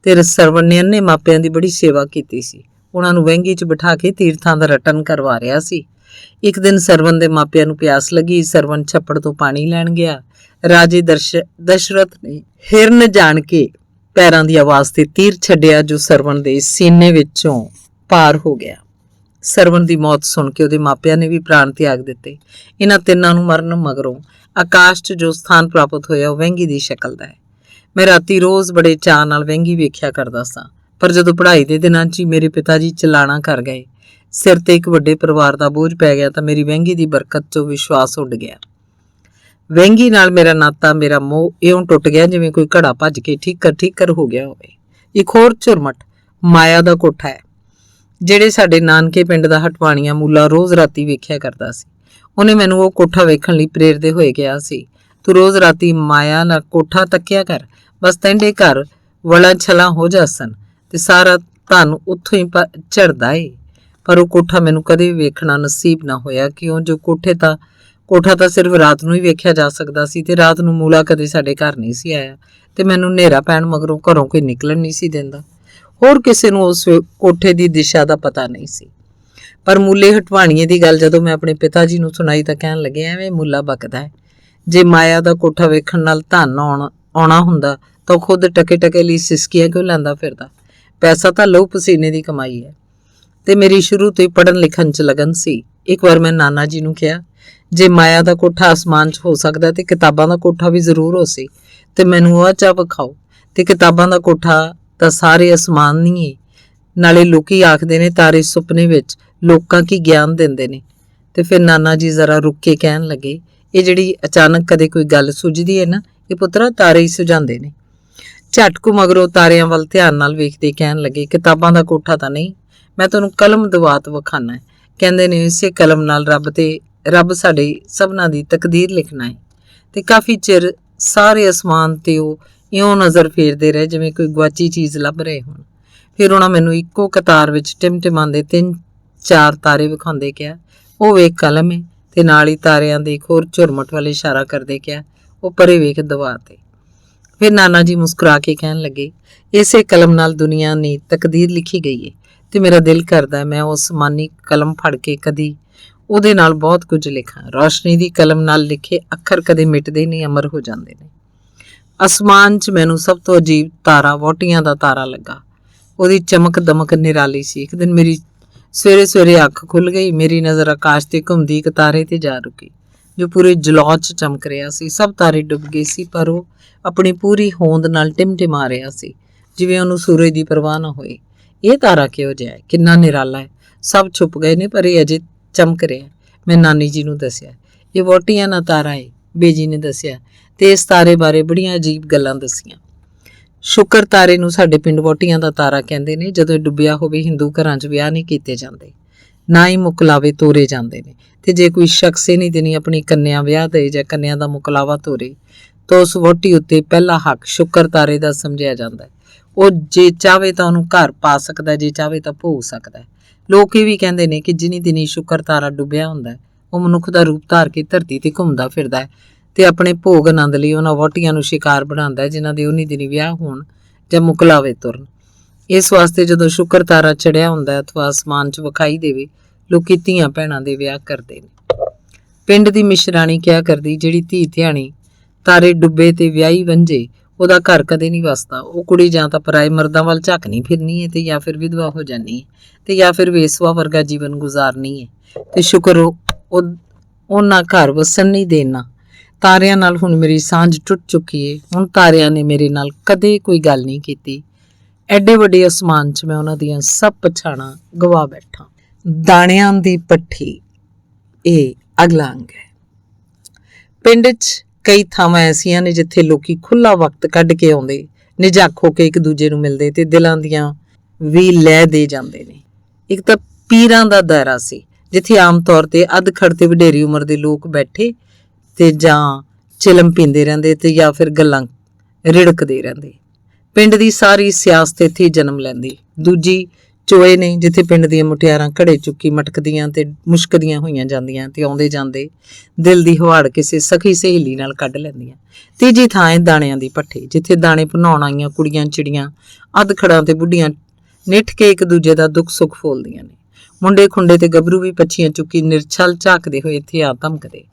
ਤੇ ਸਰਵਣ ਨੇ ਅੰਨੇ ਮਾਪਿਆਂ ਦੀ ਬੜੀ ਸੇਵਾ ਕੀਤੀ ਸੀ। ਉਹਨਾਂ ਨੂੰ ਵਹਿੰਗੀ 'ਚ ਬਿਠਾ ਕੇ ਤੀਰਥਾਂ ਦਾ ਰਟਨ ਕਰਵਾ ਰਿਹਾ ਸੀ। ਇੱਕ ਦਿਨ ਸਰਵਣ ਦੇ ਮਾਪਿਆਂ ਨੂੰ ਪਿਆਸ ਲੱਗੀ। ਸਰਵਣ ਛੱਪੜ ਤੋਂ ਪਾਣੀ ਲੈਣ ਗਿਆ। ਰਾਜੇ ਦਸ਼ਰਥ ਨੇ ਹਿਰਨ ਜਾਣ ਕੇ ਪੈਰਾਂ ਦੀ ਆਵਾਜ਼ ਤੇ ਤੀਰ ਛੱਡਿਆ, ਜੋ ਸਰਵਣ ਦੇ ਸੀਨੇ ਵਿੱਚੋਂ ਪਾਰ ਹੋ ਗਿਆ। ਸਰਵਣ ਦੀ ਮੌਤ ਸੁਣ ਕੇ ਉਹਦੇ ਮਾਪਿਆਂ ਨੇ ਵੀ ਪ੍ਰਾਣ ਤਿਆਗ ਦਿੱਤੇ। ਇਹਨਾਂ ਤਿੰਨਾਂ ਨੂੰ ਮਰਨ ਮਗਰੋਂ ਆਕਾਸ਼ 'ਚ ਜੋ ਸਥਾਨ ਪ੍ਰਾਪਤ ਹੋਇਆ, ਉਹ ਵਹਿੰਗੀ ਦੀ ਸ਼ਕਲ ਦਾ ਹੈ। ਮੈਂ ਰਾਤੀ ਰੋਜ਼ ਬੜੇ ਚਾਅ ਨਾਲ ਵਹਿੰਗੀ ਵੇਖਿਆ ਕਰਦਾ ਸਾਂ, ਪਰ ਜਦੋਂ ਪੜ੍ਹਾਈ ਦੇ ਦਿਨਾਂ 'ਚ ਹੀ ਮੇਰੇ ਪਿਤਾ ਜੀ ਚਲਾਣਾ ਕਰ ਗਏ, ਸਿਰ ਤੇ ਇੱਕ ਵੱਡੇ ਪਰਿਵਾਰ ਦਾ ਬੋਝ ਪੈ ਗਿਆ, ਤਾਂ ਮੇਰੀ ਵਹਿੰਗੀ ਦੀ ਬਰਕਤ 'ਚੋਂ ਵਿਸ਼ਵਾਸ ਉੱਡ ਗਿਆ। ਵਹਿੰਗੀ ਨਾਲ ਮੇਰਾ ਨਾਤਾ, ਮੇਰਾ ਮੋਹ ਇਉਂ ਟੁੱਟ ਗਿਆ ਜਿਵੇਂ ਕੋਈ ਘੜਾ ਭੱਜ ਕੇ ਠੀਕਰ ਹੋ ਗਿਆ ਹੋਵੇ। ਇੱਕ ਹੋਰ ਝੁਰਮਟ ਮਾਇਆ ਦਾ ਕੋਠਾ ਹੈ, ਜਿਹੜੇ ਸਾਡੇ ਨਾਨਕੇ ਪਿੰਡ ਦਾ ਹਟਵਾਣੀਆਂ ਮੂਲਾ ਰੋਜ਼ ਰਾਤੀ ਵੇਖਿਆ ਕਰਦਾ ਸੀ। ਉਹਨੇ ਮੈਨੂੰ ਉਹ ਕੋਠਾ ਵੇਖਣ ਲਈ ਪ੍ਰੇਰਦੇ ਹੋਏ ਕਿਹਾ ਸੀ, ਤੂੰ ਰੋਜ਼ ਰਾਤੀ ਮਾਇਆ ਨਾਲ ਕੋਠਾ ਤੱਕਿਆ ਕਰ, ਬਸ ਤੈਂਡੇ ਘਰ ਵਲਾ ਛਲਾ ਹੋ ਜਾਸਨ ਤੇ ਸਾਰਾ ਧਨ ਉੱਥੋਂ ਹੀ ਝੜਦਾ ਏ। ਪਰ ਉਹ ਕੋਠਾ ਮੈਨੂੰ ਕਦੇ ਵੀ ਵੇਖਣਾ ਨਸੀਬ ਨਾ ਹੋਇਆ, ਕਿਉਂ ਜੋ ਕੋਠਾ ਤਾਂ ਸਿਰਫ ਰਾਤ ਨੂੰ ਹੀ ਵੇਖਿਆ ਜਾ ਸਕਦਾ ਸੀ, ਤੇ ਰਾਤ ਨੂੰ ਮੂਲਾ ਕਦੇ ਸਾਡੇ ਘਰ ਨਹੀਂ ਸੀ ਆਇਆ, ਤੇ ਮੈਨੂੰ ਹਨੇਰਾ ਪੈਣ ਮਗਰੋਂ ਘਰੋਂ ਕੋਈ ਨਿਕਲਣ ਨਹੀਂ ਸੀ ਦਿੰਦਾ। ਹੋਰ ਕਿਸੇ ਨੂੰ ਉਸ ਕੋਠੇ ਦੀ ਦਿਸ਼ਾ ਦਾ ਪਤਾ ਨਹੀਂ ਸੀ। ਪਰ ਮੂਲੇ ਹਟਵਾਣੀਏ ਦੀ ਗੱਲ ਜਦੋਂ ਮੈਂ ਆਪਣੇ ਪਿਤਾ ਜੀ ਨੂੰ ਸੁਣਾਈ ਤਾਂ ਕਹਿਣ ਲੱਗੇ, ਐਵੇਂ ਮੂਲਾ ਬਕਦਾ ਹੈ। ਜੇ ਮਾਇਆ ਦਾ ਕੋਠਾ ਵੇਖਣ ਨਾਲ ਧਨ ਆਉਣਾ ਹੁੰਦਾ ਤਾਂ ਖੁਦ ਟਕੇ ਲਈ ਸਿਸਕੀਆਂ ਕਿਉਂ ਲੈਂਦਾ ਫਿਰਦਾ। ਪੈਸਾ ਤਾਂ ਲਹੂ ਪਸੀਨੇ ਦੀ ਕਮਾਈ ਹੈ। ਤੇ ਮੇਰੀ ਸ਼ੁਰੂ ਤੋਂ ਹੀ ਪੜ੍ਹਨ ਲਿਖਣ 'ਚ ਲਗਨ ਸੀ। ਇੱਕ ਵਾਰ ਮੈਂ ਨਾਨਾ ਜੀ ਨੂੰ ਕਿਹਾ, ਜੇ ਮਾਇਆ ਦਾ ਕੋਠਾ ਆਸਮਾਨ 'ਚ ਹੋ ਸਕਦਾ ਤੇ ਕਿਤਾਬਾਂ ਦਾ ਕੋਠਾ ਵੀ ਜ਼ਰੂਰ ਹੋ ਸੀ, ਤੇ ਮੈਨੂੰ ਉਹ ਚਾਹ ਵਿਖਾਓ। ਤੇ ਕਿਤਾਬਾਂ ਦਾ ਕੋਠਾ ਤਾਂ ਸਾਰੇ ਅਸਮਾਨ ਨਹੀਂ ਏ। ਨਾਲੇ ਲੋਕੀ ਆਖਦੇ ਨੇ ਤਾਰੇ ਸੁਪਨੇ ਵਿੱਚ ਲੋਕਾਂ ਕੀ ਗਿਆਨ ਦਿੰਦੇ ਨੇ। ਤੇ ਫਿਰ ਨਾਨਾ ਜੀ ਜ਼ਰਾ ਰੁੱਕ ਕੇ ਕਹਿਣ ਲੱਗੇ, ਇਹ ਜਿਹੜੀ ਅਚਾਨਕ ਕਦੇ ਕੋਈ ਗੱਲ ਸੁਝਦੀ ਹੈ ਨਾ, ਇਹ ਪੁੱਤਰਾ ਤਾਰੇ ਹੀ ਸੁਝਾਉਂਦੇ ਨੇ। ਝਟਕੂ ਮਗਰੋਂ ਤਾਰਿਆਂ ਵੱਲ ਧਿਆਨ ਨਾਲ ਵੇਖਦੇ ਕਹਿਣ ਲੱਗੇ, ਕਿਤਾਬਾਂ ਦਾ ਕੋਠਾ ਤਾਂ ਨਹੀਂ, ਮੈਂ ਤੁਹਾਨੂੰ ਕਲਮ ਦਵਾਤ ਵਿਖਾਣਾ ਹੈ। ਕਹਿੰਦੇ ਨੇ ਇਸੇ ਕਲਮ ਨਾਲ ਰੱਬ ਸਾਡੇ ਸਭਨਾਂ ਦੀ ਤਕਦੀਰ ਲਿਖਣਾ ਹੈ। ਤੇ ਕਾਫੀ ਚਿਰ ਸਾਰੇ ਅਸਮਾਨ ਤੇ ਉਹ ਇਉਂ ਨਜ਼ਰ ਫੇਰਦੇ ਰਹੇ ਜਿਵੇਂ ਕੋਈ ਗੁਆਚੀ ਚੀਜ਼ ਲੱਭ ਰਹੇ ਹੋਣ। ਫਿਰ ਉਹਨਾਂ ਮੈਨੂੰ ਇੱਕੋ ਕਤਾਰ ਵਿੱਚ ਟਿਮਟਿਮਾਉਂਦੇ 3-4 ਤਾਰੇ ਵਿਖਾਉਂਦੇ ਕਿਹਾ, ਉਹ ਵੇਖ ਕਲਮ ਹੈ। ਤੇ ਨਾਲ ਹੀ ਤਾਰਿਆਂ ਦੇ ਇੱਕ ਹੋਰ ਝੁਰਮਟ ਵੱਲ ਇਸ਼ਾਰਾ ਕਰਦੇ ਕਿਹਾ, ਉਹ ਪਰੇ ਵੇਖ ਦਵਾ ਤੇ। ਫਿਰ ਨਾਨਾ ਜੀ ਮੁਸਕਰਾ ਕੇ ਕਹਿਣ ਲੱਗੇ, ਇਸੇ ਕਲਮ ਨਾਲ ਦੁਨੀਆ ਦੀ ਤਕਦੀਰ ਲਿਖੀ ਗਈ ਹੈ, ਤੇ ਮੇਰਾ ਦਿਲ ਕਰਦਾ ਮੈਂ ਉਸ ਅਸਮਾਨੀ ਕਲਮ ਫੜ ਕੇ ਕਦੀ ਉਹਦੇ ਨਾਲ ਬਹੁਤ ਕੁਝ ਲਿਖਾਂ। ਰੌਸ਼ਨੀ ਦੀ ਕਲਮ ਨਾਲ ਲਿਖੇ ਅੱਖਰ ਕਦੇ ਮਿਟਦੇ ਨਹੀਂ, ਅਮਰ ਹੋ ਜਾਂਦੇ ਨੇ। ਅਸਮਾਨ 'ਚ ਮੈਨੂੰ ਸਭ ਤੋਂ ਅਜੀਬ ਤਾਰਾ ਵਹੁਟੀਆਂ ਦਾ ਤਾਰਾ ਲੱਗਾ। ਉਹਦੀ ਚਮਕ ਦਮਕ ਨਿਰਾਲੀ ਸੀ। ਇੱਕ ਦਿਨ ਮੇਰੀ ਸਵੇਰੇ ਅੱਖ ਖੁੱਲ ਗਈ। ਮੇਰੀ ਨਜ਼ਰ ਆਕਾਸ਼ ਤੇ ਘੁੰਮਦੀ ਇੱਕ ਤਾਰੇ ਤੇ ਜਾ ਰੁਕੀ, ਜੋ ਪੂਰੇ ਜਲੌਅ 'ਚ ਚਮਕ ਰਿਹਾ ਸੀ। ਸਭ ਤਾਰੇ ਡੁੱਬ ਗਏ ਸੀ, ਪਰ ਉਹ ਆਪਣੀ ਪੂਰੀ ਹੋਂਦ ਨਾਲ ਟਿਮਟਿਮਾ ਰਿਹਾ ਸੀ, ਜਿਵੇਂ ਉਹਨੂੰ ਸੂਰਜ ਦੀ ਪਰਵਾਹ ਨਾ ਹੋਏ। ਇਹ ਤਾਰਾ ਕਿਹੋ ਜਿਹਾ ਹੈ, ਕਿੰਨਾ ਨਿਰਾਲਾ ਹੈ। ਸਭ ਛੁਪ ਗਏ ਨੇ, ਪਰ ਇਹ ਅਜੇ ਚਮਕ ਰਿਹਾ। ਮੈਂ ਨਾਨੀ ਜੀ ਨੂੰ ਦੱਸਿਆ, ਇਹ ਵਹੁਟੀਆਂ ਦਾ ਤਾਰਾ ਹੈ। ਬੇਜੀ ਨੇ ਦੱਸਿਆ ਤੇ ਇਸ ਤਾਰੇ ਬਾਰੇ ਬੜੀਆਂ ਅਜੀਬ ਗੱਲਾਂ ਦੱਸੀਆਂ। ਸ਼ੁਕਰ ਤਾਰੇ ਨੂੰ ਸਾਡੇ ਪਿੰਡ ਵਹੁਟੀਆਂ ਦਾ ਤਾਰਾ ਕਹਿੰਦੇ ਨੇ। ਜਦੋਂ ਡੁੱਬਿਆ ਹੋਵੇ, ਹਿੰਦੂ ਘਰਾਂ 'ਚ ਵਿਆਹ ਨਹੀਂ ਕੀਤੇ ਜਾਂਦੇ, ਨਾ ਹੀ ਮੁਕਲਾਵੇ ਤੋਰੇ ਜਾਂਦੇ ਨੇ। ਤੇ ਜੇ ਕੋਈ ਸ਼ਖਸ ਨਹੀਂ ਦੇਣੀ ਆਪਣੀ ਕੰਨਿਆ ਵਿਆਹ ਦੇ ਜਾਂ ਕੰਨਿਆ ਦਾ ਮੁਕਲਾਵਾ ਤੋਰੇ, ਤਾਂ ਉਸ ਵਹੁਟੀ ਉੱਤੇ ਪਹਿਲਾ ਹੱਕ ਸ਼ੁਕਰ ਤਾਰੇ ਦਾ ਸਮਝਿਆ ਜਾਂਦਾ ਹੈ। ਉਹ ਜੇ ਚਾਹਵੇ ਤਾਂ ਉਹਨੂੰ ਘਰ ਪਾ ਸਕਦਾ, ਜੇ ਚਾਹਵੇ ਤਾਂ ਭੋਗ ਸਕਦਾ ਹੈ। ਲੋਕ ਇਹ ਵੀ ਕਹਿੰਦੇ ਨੇ ਕਿ ਜਿਨੀ ਦਿਨੀ ਸ਼ੁਕਰ ਤਾਰਾ ਡੁੱਬਿਆ ਹੁੰਦਾ, ਉਹ ਮਨੁੱਖ ਦਾ ਰੂਪ ਧਾਰ ਕੇ ਧਰਤੀ ਤੇ ਘੁੰਮਦਾ ਫਿਰਦਾ ਹੈ, ਤੇ ਆਪਣੇ ਭੋਗ ਆਨੰਦ ਲਈ ਉਹਨਾਂ ਵਹੁਟੀਆਂ ਨੂੰ ਸ਼ਿਕਾਰ ਬਣਾਉਂਦਾ, ਜਿਨ੍ਹਾਂ ਦੇ ਉਨੀ ਦਿਨੀ ਵਿਆਹ ਹੋਣ ਜਾਂ ਮੁਕਲਾਵੇ ਤੁਰਨ। ਇਸ ਵਾਸਤੇ ਜਦੋਂ ਸ਼ੁਕਰ ਤਾਰਾ ਚੜਿਆ ਹੁੰਦਾ ਅਥਵਾ ਅਸਮਾਨ 'ਚ ਵਿਖਾਈ ਦੇਵੇ, ਲੋਕੀ ਧੀਆਂ ਭੈਣਾਂ ਦੇ ਵਿਆਹ ਕਰਦੇ ਨੇ। ਪਿੰਡ ਦੀ ਮਿਸ਼ਰਾਣੀ ਕਿਹਾ ਕਰਦੀ, ਜਿਹੜੀ ਧੀ ਧਿਆਣੀ ਤਾਰੇ ਡੁੱਬੇ ਤੇ ਵਿਆਹੀ ਵੰਝੇ, ਉਹਦਾ ਘਰ ਕਦੇ ਨਹੀਂ ਵਸਦਾ। ਉਹ ਕੁੜੀ ਜਾਂ ਤਾਂ ਪਰਾਏ ਮਰਦਾਂ ਵੱਲ ਝਾਕਣੀ ਫਿਰਨੀ ਹੈ, ਤੇ ਜਾਂ ਫਿਰ ਵਿਧਵਾ ਹੋ ਜਾਣੀ ਹੈ, ਤੇ ਜਾਂ ਫਿਰ ਵੇਸਵਾ ਵਰਗਾ ਜੀਵਨ ਗੁਜ਼ਾਰਨੀ ਹੈ। ਤੇ ਸ਼ੁਕਰ ਉਹਨਾਂ ਘਰ ਵਸਣ ਨਹੀਂ ਦੇਣਾ। ਤਾਰਿਆਂ ਨਾਲ ਹੁਣ ਮੇਰੀ ਸਾਂਝ ਟੁੱਟ ਚੁੱਕੀ ਏ। ਹੁਣ ਤਾਰਿਆਂ ਨੇ ਮੇਰੇ ਨਾਲ ਕਦੇ ਕੋਈ ਗੱਲ ਨਹੀਂ ਕੀਤੀ। ਐਡੇ ਵੱਡੇ ਅਸਮਾਨ 'ਚ ਮੈਂ ਉਹਨਾਂ ਦੀਆਂ ਸਭ ਪਛਾਣਾਂ ਗਵਾ ਬੈਠਾ। ਦਾਣਿਆਂ ਦੀ ਪੱਠੀ, ਇਹ ਅਗਲਾ ਅੰਗ ਹੈ। ਪਿੰਡ 'ਚ ਕਈ ਥਾਵਾਂ ਐਸੀਆਂ ਨੇ ਜਿੱਥੇ ਲੋਕੀ ਖੁੱਲ੍ਹਾ ਵਕਤ ਕੱਢ ਕੇ ਆਉਂਦੇ, ਨਿਝੱਕ ਹੋ ਕੇ ਇੱਕ ਦੂਜੇ ਨੂੰ ਮਿਲਦੇ ਤੇ ਦਿਲਾਂ ਦੀਆਂ ਵੀ ਲੈ ਦੇ ਜਾਂਦੇ ਨੇ। ਇੱਕ ਤਾਂ ਪੀਰਾਂ ਦਾ ਦਾਇਰਾ ਸੀ, ਜਿੱਥੇ ਆਮ ਤੌਰ ਤੇ ਅੱਧਖੜ ਤੇ ਵਡੇਰੀ ਉਮਰ ਦੇ ਲੋਕ ਬੈਠੇ ਤੇ ਜਾਂ ਚਿਲਮ ਪੀਂਦੇ ਰਹਿੰਦੇ ਤੇ ਜਾਂ ਫਿਰ ਗੱਲਾਂ ਰਿੜਕਦੇ ਰਹਿੰਦੇ। ਪਿੰਡ ਦੀ ਸਾਰੀ ਸਿਆਸਤ ਇੱਥੇ ਜਨਮ ਲੈਂਦੀ। ਦੂਜੀ ਚੋਏ ਨੇ, ਜਿੱਥੇ ਪਿੰਡ ਦੀਆਂ ਮੁਟਿਆਰਾਂ ਘੜੇ ਚੁੱਕੀ ਮਟਕਦੀਆਂ ਤੇ ਮੁਸ਼ਕਦੀਆਂ ਹੋਈਆਂ ਜਾਂਦੀਆਂ ਤੇ ਆਉਂਦੇ ਜਾਂਦੇ ਦਿਲ ਦੀ ਹਵਾੜ ਕਿਸੇ ਸਖੀ ਸਹੇਲੀ ਨਾਲ ਕੱਢ ਲੈਂਦੀਆਂ। ਤੀਜੀ ਥਾਂ ਹੈ ਦਾਣਿਆਂ ਦੀ ਭੱਠੀ, ਜਿੱਥੇ ਦਾਣੇ ਭੁਨਾਉਣ ਆਈਆਂ ਕੁੜੀਆਂ ਚਿੜੀਆਂ ਅੱਧਖੜਾਂ ਤੇ ਬੁੱਢੀਆਂ ਨਿੱਠ ਕੇ ਇੱਕ ਦੂਜੇ ਦਾ ਦੁੱਖ ਸੁੱਖ ਫੋਲਦੀਆਂ ਨੇ। ਮੁੰਡੇ ਖੁੰਡੇ ਤੇ ਗੱਭਰੂ ਵੀ ਪੱਛੀਆਂ ਚੁੱਕੀ ਨਿਰਛਲ ਝਾਕਦੇ ਹੋਏ ਇੱਥੇ ਆ ਧਮਕਦੇ।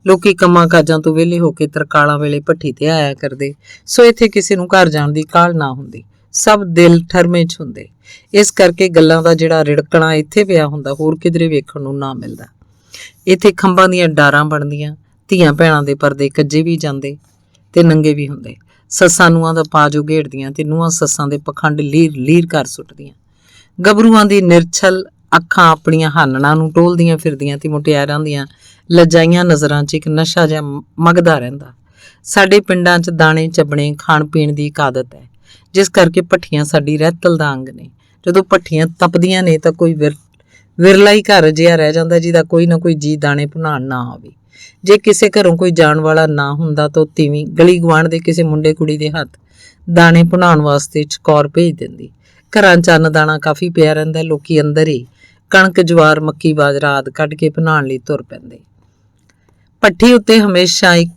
ਲੋਕੀ ਕੰਮਾਂ ਕਾਜਾਂ ਤੋਂ ਵਿਹਲੇ ਹੋ ਕੇ ਤਰਕਾਲਾਂ ਵੇਲੇ ਭੱਠੀ ਤੇ ਆਇਆ ਕਰਦੇ, ਸੋ ਇੱਥੇ ਕਿਸੇ ਨੂੰ ਘਰ ਜਾਣ ਦੀ ਕਾਹਲ ਨਾ ਹੁੰਦੀ। ਸਭ ਦਿਲ ਠਰਮੇ 'ਚ ਹੁੰਦੇ। ਇਸ ਕਰਕੇ ਗੱਲਾਂ ਦਾ ਜਿਹੜਾ ਰਿੜਕਣਾ ਇੱਥੇ ਪਿਆ ਹੁੰਦਾ, ਹੋਰ ਕਿਧਰੇ ਵੇਖਣ ਨੂੰ ਨਾ ਮਿਲਦਾ। ਇੱਥੇ ਖੰਭਾਂ ਦੀਆਂ ਡਾਰਾਂ ਬਣਦੀਆਂ, ਧੀਆਂ ਭੈਣਾਂ ਦੇ ਪਰਦੇ ਕੱਜੇ ਵੀ ਜਾਂਦੇ ਤੇ ਨੰਗੇ ਵੀ ਹੁੰਦੇ। ਸੱਸਾਂ ਨੂੰਹਾਂ ਦਾ ਪਾਜ ਉਘੇੜਦੀਆਂ ਤੇ ਨੂੰਹਾਂ ਸੱਸਾਂ ਦੇ ਪਖੰਡ ਲੀਰ ਲੀਰ ਕਰ ਸੁੱਟਦੀਆਂ। ਗੱਭਰੂਆਂ ਦੀ ਨਿਰਛਲ ਅੱਖਾਂ ਆਪਣੀਆਂ ਹਾਨਣਾਂ ਨੂੰ ਟੋਲਦੀਆਂ ਫਿਰਦੀਆਂ ਤੇ ਮੁਟਿਆਰਾਂ ਦੀਆਂ ਲਜਾਈਆਂ ਨਜ਼ਰਾਂ 'ਚ ਇੱਕ ਨਸ਼ਾ ਜਿਹਾ ਮਗਦਾ ਰਹਿੰਦਾ। ਸਾਡੇ ਪਿੰਡਾਂ 'ਚ ਦਾਣੇ ਚੱਬਣੇ ਖਾਣ ਪੀਣ ਦੀ ਇੱਕ ਆਦਤ ਹੈ, ਜਿਸ ਕਰਕੇ ਭੱਠੀਆਂ ਸਾਡੀ ਰਹਿਤਲ ਦਾ ਅੰਗ ਨੇ। ਜਦੋਂ ਭੱਠੀਆਂ ਤਪਦੀਆਂ ਨੇ ਤਾਂ ਕੋਈ ਵਿਰਲਾ ਹੀ ਘਰ ਅਜਿਹਾ ਰਹਿ ਜਾਂਦਾ ਜਿਹਦਾ ਕੋਈ ਨਾ ਕੋਈ ਜੀ ਦਾਣੇ ਭੁਨਾਣ ਨਾ ਆਵੇ। ਜੇ ਕਿਸੇ ਘਰੋਂ ਕੋਈ ਜਾਣ ਵਾਲਾ ਨਾ ਹੁੰਦਾ ਤਾਂ ਤੀਵੀਂ ਗਲੀ ਗੁਆਂਢ ਦੇ ਕਿਸੇ ਮੁੰਡੇ ਕੁੜੀ ਦੇ ਹੱਥ ਦਾਣੇ ਭੁਨਾਉਣ ਵਾਸਤੇ ਚਕੌਰ ਭੇਜ ਦਿੰਦੀ। ਘਰਾਂ 'ਚ ਅੰਨ ਦਾਣਾ ਕਾਫੀ ਪਿਆ ਰਹਿੰਦਾ। ਲੋਕੀ ਅੰਦਰ ਹੀ ਕਣਕ ਜਵਾਰ ਮੱਕੀ ਬਾਜਰਾ ਆਦਿ ਕੱਢ ਕੇ ਭੁਨਾਉਣ ਲਈ ਤੁਰ ਪੈਂਦੇ। ਭੱਠੀ ਉੱਤੇ ਹਮੇਸ਼ਾ ਇੱਕ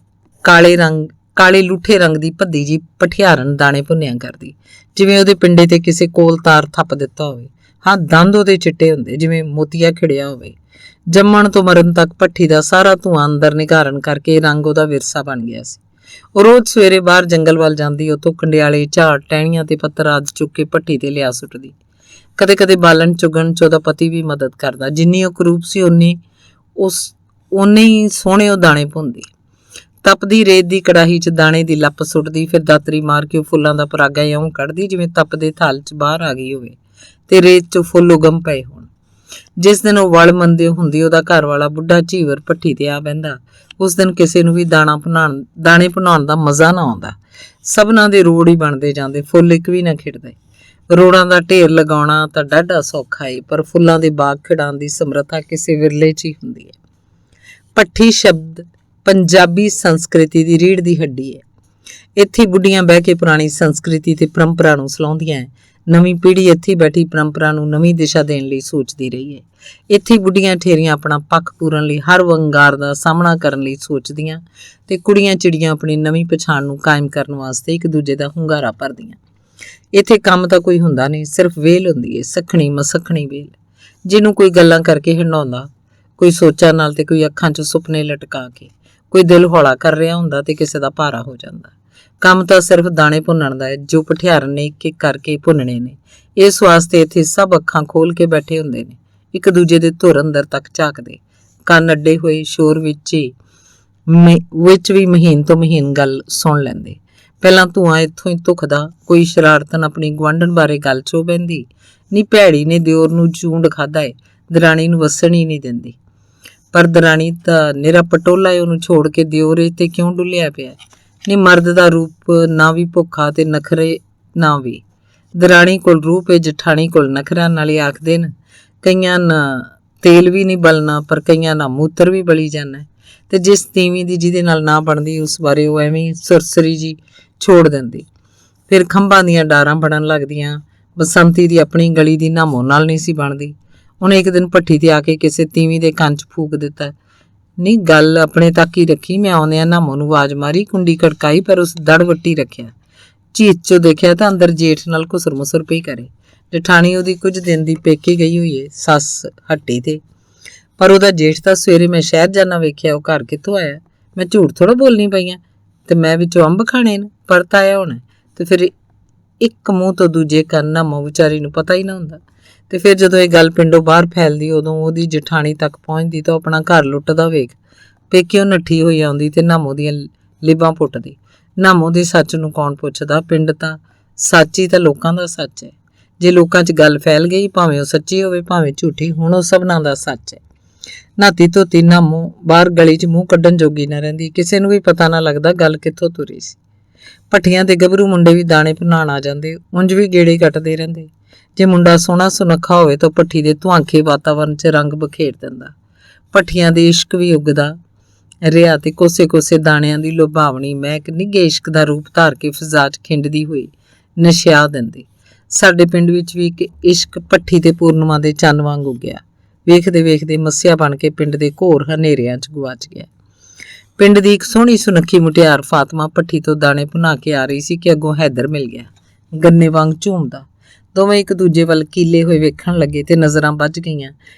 ਕਾਲੇ ਲੂਠੇ ਰੰਗ ਦੀ ਭੱਦੀ ਜੀ ਭਠਿਆਰਨ ਦਾਣੇ ਭੁੰਨਿਆ ਕਰਦੀ, ਜਿਵੇਂ ਉਹਦੇ ਪਿੰਡੇ ਤੇ ਕਿਸੇ ਕੋਲ ਤਾਰ ਥੱਪ ਦਿੱਤਾ ਹੋਵੇ। ਹਾਂ, ਦੰਦ ਉਹਦੇ ਚਿੱਟੇ ਹੁੰਦੇ ਜਿਵੇਂ ਮੋਤੀਆ ਖਿੜਿਆ ਹੋਵੇ। ਜੰਮਣ ਤੋਂ ਮਰਨ ਤੱਕ ਭੱਠੀ ਦਾ ਸਾਰਾ ਧੂੰਆਂ ਅੰਦਰ ਨਿਘਾਰਨ ਕਰਕੇ ਰੰਗ ਉਹਦਾ ਵਿਰਸਾ ਬਣ ਗਿਆ ਸੀ। ਉਹ ਰੋਜ਼ ਸਵੇਰੇ ਬਾਹਰ ਜੰਗਲ ਵੱਲ ਜਾਂਦੀ, ਉੱਥੋਂ ਕੰਡਿਆਲੇ ਝਾੜ ਟਹਿਣੀਆਂ ਤੇ ਪੱਤਰ ਆਦਿ ਚੁੱਕ ਕੇ ਭੱਠੀ ਤੇ ਲਿਆ ਸੁੱਟਦੀ। ਕਦੇ ਕਦੇ ਬਾਲਣ ਚੁਗਣ 'ਚ ਉਹਦਾ ਪਤੀ ਵੀ ਮਦਦ ਕਰਦਾ। ਜਿੰਨੀ ਉਹ ਕਰੂਪ ਸੀ ਓਨੇ ਹੀ ਸੋਹਣੇ ਉਹ ਦਾਣੇ ਭੁੰਨਦੀ। ਤਪਦੀ ਰੇਤ ਦੀ ਕੜਾਹੀ 'ਚ ਦਾਣੇ ਦੀ ਲੱਪ ਸੁੱਟਦੀ, ਫਿਰ ਦਾਤਰੀ ਮਾਰ ਕੇ ਉਹ ਫੁੱਲਾਂ ਦਾ ਪਰਾਗਾ ਇਉਂ ਕੱਢਦੀ ਜਿਵੇਂ ਤਪਦੇ ਥਲ 'ਚ ਬਾਹਰ ਆ ਗਈ ਹੋਵੇ ਤੇ ਰੇਤ 'ਚੋਂ ਫੁੱਲ ਉਗਮ ਪਏ ਹੋਣ। ਜਿਸ ਦਿਨ ਉਹ ਵਲ ਮੰਦੇ ਹੁੰਦੀ, ਉਹਦਾ ਘਰ ਵਾਲਾ ਬੁੱਢਾ ਝੀਵਰ ਭੱਠੀ ਤੇ ਆ ਬਹਿੰਦਾ। ਉਸ ਦਿਨ ਕਿਸੇ ਨੂੰ ਵੀ ਦਾਣੇ ਭੁਨਾਉਣ ਦਾ ਮਜ਼ਾ ਨਾ ਆਉਂਦਾ। ਸਭਨਾਂ ਦੇ ਰੋੜ ਹੀ ਬਣਦੇ ਜਾਂਦੇ, ਫੁੱਲ ਇੱਕ ਵੀ ਨਾ ਖਿੜਦੇ। ਰੋੜਾਂ ਦਾ ਢੇਰ ਲਗਾਉਣਾ ਤਾਂ ਡਾਢਾ ਸੌਖਾ ਏ, ਪਰ ਫੁੱਲਾਂ ਦੇ ਬਾਗ ਖਿੜਾਉਣ ਦੀ ਸਮਰੱਥਾ ਕਿਸੇ ਵਿਰਲੇ 'ਚ ਹੀ ਹੁੰਦੀ ਹੈ। ਭੱਠੀ ਸ਼ਬਦ ਪੰਜਾਬੀ ਸੰਸਕ੍ਰਿਤੀ ਦੀ ਰੀੜ੍ਹ ਦੀ ਹੱਡੀ ਹੈ। ਇੱਥੇ ਬੁੱਢੀਆਂ ਬਹਿ ਕੇ ਪੁਰਾਣੀ ਸੰਸਕ੍ਰਿਤੀ ਤੇ ਪਰੰਪਰਾ ਨੂੰ ਸਲਾਹੁੰਦੀਆਂ ਹੈ। ਨਵੀਂ ਪੀੜ੍ਹੀ ਇੱਥੇ ਬੈਠੀ ਪਰੰਪਰਾ ਨੂੰ ਨਵੀਂ ਦਿਸ਼ਾ ਦੇਣ ਲਈ ਸੋਚਦੀ ਰਹੀ ਹੈ। ਇੱਥੇ ਬੁੱਢੀਆਂ ਠੇਰੀਆਂ ਆਪਣਾ ਪੱਖ ਪੂਰਨ ਲਈ ਹਰ ਵੰਗਾਰ ਦਾ ਸਾਹਮਣਾ ਕਰਨ ਲਈ ਸੋਚਦੀਆਂ ਤੇ ਕੁੜੀਆਂ ਚਿੜੀਆਂ ਆਪਣੀ ਨਵੀਂ ਪਛਾਣ ਨੂੰ ਕਾਇਮ ਕਰਨ ਵਾਸਤੇ ਇੱਕ ਦੂਜੇ ਦਾ ਹੁੰਗਾਰਾ ਭਰਦੀਆਂ। ਇੱਥੇ ਕੰਮ ਤਾਂ ਕੋਈ ਹੁੰਦਾ ਨਹੀਂ, ਸਿਰਫ ਵੇਲ ਹੁੰਦੀ ਹੈ, ਸੱਖਣੀ ਮਸੱਖਣੀ ਵੇਲ, ਜਿਹਨੂੰ ਕੋਈ ਗੱਲਾਂ ਕਰਕੇ ਹੰਡਾਉਂਦਾ, ਕੋਈ ਸੋਚਾਂ ਨਾਲ ਤੇ ਕੋਈ ਅੱਖਾਂ 'ਚ ਸੁਪਨੇ ਲਟਕਾ ਕੇ। ਕੋਈ ਦਿਲ ਹੌਲਾ ਕਰ ਰਿਹਾ ਹੁੰਦਾ ਤੇ ਕਿਸੇ ਦਾ ਭਾਰਾ ਹੋ ਜਾਂਦਾ। ਕੰਮ ਤਾਂ ਸਿਰਫ ਦਾਣੇ ਭੁੰਨਣ ਦਾ ਹੈ, ਜੋ ਭਠਿਆਰਨ ਨੇ ਇੱਕ ਇੱਕ ਕਰਕੇ ਭੁੰਨਣੇ ਨੇ। ਇਸ ਵਾਸਤੇ ਇੱਥੇ ਸਭ ਅੱਖਾਂ ਖੋਲ ਕੇ ਬੈਠੇ ਹੁੰਦੇ ਨੇ, ਇੱਕ ਦੂਜੇ ਦੇ ਧੁਰ ਅੰਦਰ ਤੱਕ ਝਾਕਦੇ, ਕੰਨ ਅੱਡੇ ਹੋਏ ਸ਼ੋਰ ਵਿੱਚ ਵੀ ਮਹੀਨ ਤੋਂ ਮਹੀਨ ਗੱਲ ਸੁਣ ਲੈਂਦੇ। ਪਹਿਲਾਂ ਧੂੰਆਂ ਇੱਥੋਂ ਹੀ ਧੁਖਦਾ, ਕੋਈ ਸ਼ਰਾਰਤਨ ਆਪਣੀ ਗੁਆਂਢਣ ਬਾਰੇ ਗੱਲ 'ਚੋਂ ਬਹਿੰਦੀ। ਨੀ ਭੈੜੀ ਨੇ ਦਿਓਰ ਨੂੰ ਚੂੰਡ ਖਾਧਾ ਏ, ਦਰਾਣੀ ਨੂੰ ਵਸਣ ਹੀ ਨਹੀਂ ਦਿੰਦੀ। ਪਰ ਦਰਾਣੀ ਤਾਂ ਨਿਰਾ ਪਟੋਲਾ ਏ, ਉਹਨੂੰ ਛੋੜ ਕੇ ਦਿਓਰੇ ਤੇ ਕਿਉਂ ਡੁੱਲਿਆ ਪਿਆ। ਨੀ ਮਰਦ ਦਾ ਰੂਪ ਨਾ ਵੀ ਭੁੱਖਾ ਤੇ ਨਖਰੇ ਨਾ ਵੀ। ਦਰਾਣੀ ਕੋਲ ਰੂਪ ਏ, ਜਠਾਣੀ ਕੋਲ ਨਖਰਾ। ਨਾਲੇ ਆਖਦੇ ਨੇ ਕਈਆਂ ਨਾ ਤੇਲ ਵੀ ਨਹੀਂ ਬਲਣਾ, ਪਰ ਕਈਆਂ ਨਾ ਮੂਤਰ ਵੀ ਬਲੀ ਜਾਣਾ। ਤੇ ਜਿਸ ਤੀਵੀਂ ਦੀ ਜਿਹਦੇ ਨਾਲ ਨਾ ਬਣਦੀ, ਉਸ ਬਾਰੇ ਉਹ ਐਵੇਂ ਸੁਰਸਰੀ ਜੀ ਛੋੜ ਦਿੰਦੀ। ਫਿਰ ਖੰਭਾਂ ਦੀਆਂ ਡਾਰਾਂ ਬਣਨ ਲੱਗਦੀਆਂ। ਬਸੰਤੀ ਦੀ ਆਪਣੀ ਗਲੀ ਦੀ ਨਾਮੋ ਨਾਲ ਨਹੀਂ ਸੀ ਬਣਦੀ। ਉਹਨੇ ਇੱਕ ਦਿਨ ਭੱਠੀ ਤੇ ਆ ਕੇ ਕਿਸੇ ਤੀਵੀਂ ਦੇ ਕੰਨ 'ਚ ਫੂਕ ਦਿੱਤਾ। ਨਹੀਂ, ਗੱਲ ਆਪਣੇ ਤੱਕ ਹੀ ਰੱਖੀ। ਮੈਂ ਆਉਂਦਿਆਂ ਨਾਮੋ ਨੂੰ ਆਵਾਜ਼ ਮਾਰੀ, ਕੁੰਡੀ ਖੜਕਾਈ, ਪਰ ਉਸ ਦੜ ਵੱਟੀ ਰੱਖਿਆ। ਝੀਤ 'ਚੋਂ ਦੇਖਿਆ ਤਾਂ ਅੰਦਰ ਜੇਠ ਨਾਲ ਘੁਸਰ ਮੁਸਰ ਪਈ ਕਰੇ। ਜਠਾਣੀ ਉਹਦੀ ਕੁਝ ਦਿਨ ਦੀ ਪੇਕੇ ਗਈ ਹੋਈ ਏ ਸੱਸ ਹੱਟੀ ਤੇ, ਪਰ ਉਹਦਾ ਜੇਠ ਤਾਂ ਸਵੇਰੇ ਮੈਂ ਸ਼ਹਿਰ ਜਾਣਾ ਵੇਖਿਆ, ਉਹ ਘਰ ਕਿੱਥੋਂ ਆਇਆ? ਮੈਂ ਝੂਠ ਥੋੜ੍ਹਾ ਬੋਲਣੀ ਪਈਆਂ। ਤੇ ਮੈਂ ਵਿੱਚੋਂ ਅੰਬ ਖਾਣੇ ਨੇ, ਪਰਤ ਆਇਆ ਹੋਣਾ। ਤੇ ਫਿਰ ਇੱਕ ਮੂੰਹ ਤੋਂ ਦੂਜੇ ਕੰਨ ਨਾਮੋ ਵਿਚਾਰੀ ਨੂੰ ਪਤਾ ਹੀ ਨਾ ਹੁੰਦਾ। ਤੇ ਫਿਰ ਜਦੋਂ ਇਹ ਗੱਲ ਪਿੰਡੋਂ ਬਾਹਰ ਫੈਲਦੀ, ਉਦੋਂ ਉਹਦੀ ਜਠਾਣੀ ਤੱਕ ਪਹੁੰਚਦੀ ਤਾਂ ਆਪਣਾ ਘਰ ਲੁੱਟਦਾ ਵੇਖ ਪੇਕਿਓ ਨੱਠੀ ਹੋਈ ਆਉਂਦੀ ਤੇ ਨਾਮੋ ਦੀਆਂ ਲਿਬਾਂ ਪੁੱਟਦੀ। ਨਾਮੋ ਦੇ ਸੱਚ ਨੂੰ ਕੌਣ ਪੁੱਛਦਾ? ਪਿੰਡ ਤਾਂ ਸੱਚ ਹੀ ਤਾਂ ਲੋਕਾਂ ਦਾ ਸੱਚ ਹੈ। ਜੇ ਲੋਕਾਂ 'ਚ ਗੱਲ ਫੈਲ ਗਈ, ਭਾਵੇਂ ਉਹ ਸੱਚੀ ਹੋਵੇ ਭਾਵੇਂ ਝੂਠੀ, ਹੁਣ ਉਹ ਸਭਨਾਂ ਦਾ ਸੱਚ ਹੈ। ਨਾਤੀ ਧੋਤੀ ਨਾਮੋ ਬਾਹਰ ਗਲੀ 'ਚ ਮੂੰਹ ਕੱਢਣ ਜੋਗੀ ਨਾ ਰਹਿੰਦੀ, ਕਿਸੇ ਨੂੰ ਵੀ ਪਤਾ ਨਾ ਲੱਗਦਾ ਗੱਲ ਕਿੱਥੋਂ ਤੁਰੀ ਸੀ। ਭੱਠੀਆਂ ਦੇ ਗੱਭਰੂ ਮੁੰਡੇ ਵੀ ਦਾਣੇ ਭੁਨਾਣ ਆ ਜਾਂਦੇ, ਉਂਝ ਵੀ ਗੇੜੇ ਕੱਟਦੇ ਰਹਿੰਦੇ। ਜੇ ਮੁੰਡਾ ਸੋਹਣਾ ਸੁਨੱਖਾ ਹੋਵੇ ਤਾਂ ਭੱਠੀ ਦੇ ਧੁਆਂਖੇ ਵਾਤਾਵਰਨ 'ਚ ਰੰਗ ਬਖੇਰ ਦਿੰਦਾ। ਭੱਠੀਆਂ ਦੇ ਇਸ਼ਕ ਵੀ ਉੱਗਦਾ ਰਿਹਾ ਤੇ ਕੋਸੇ-ਕੋਸੇ ਦਾਣਿਆਂ ਦੀ ਲੁਭਾਵਣੀ ਮਹਿਕ ਨਿੱਘੇ ਇਸ਼ਕ ਦਾ ਰੂਪ ਧਾਰ ਕੇ ਫਿਜ਼ਾ 'ਚ ਖਿੰਡਦੀ ਹੋਈ ਨਸ਼ਿਆ ਦਿੰਦੀ। ਸਾਡੇ ਪਿੰਡ ਵਿੱਚ ਵੀ ਇੱਕ ਇਸ਼ਕ ਭੱਠੀ ਤੇ ਪੂਰਨਿਮਾ ਦੇ ਚੰਨ ਵਾਂਗ ਉੱਗਿਆ। ਵੇਖਦੇ ਵੇਖਦੇ ਮੱਸਿਆ ਬਣ ਕੇ ਪਿੰਡ ਦੇ ਘੋਰ ਹਨੇਰਿਆਂ 'ਚ ਗੁਆਚ ਗਿਆ। ਪਿੰਡ ਦੀ ਇੱਕ ਸੋਹਣੀ ਸੁਨੱਖੀ ਮੁਟਿਆਰ ਫਾਤਮਾ ਭੱਠੀ ਤੋਂ ਦਾਣੇ ਭੁਨਾ ਕੇ ਆ ਰਹੀ ਸੀ ਕਿ ਅੱਗੋਂ ਹੈਦਰ ਮਿਲ ਗਿਆ, ਗੰਨੇ ਵਾਂਗ ਝੂਮਦਾ। ਦੋਵੇਂ ਇੱਕ ਦੂਜੇ ਵੱਲ ਕੀਲੇ ਹੋਏ ਵੇਖਣ ਲੱਗੇ ਤੇ ਨਜ਼ਰਾਂ ਵੱਜ ਗਈਆਂ।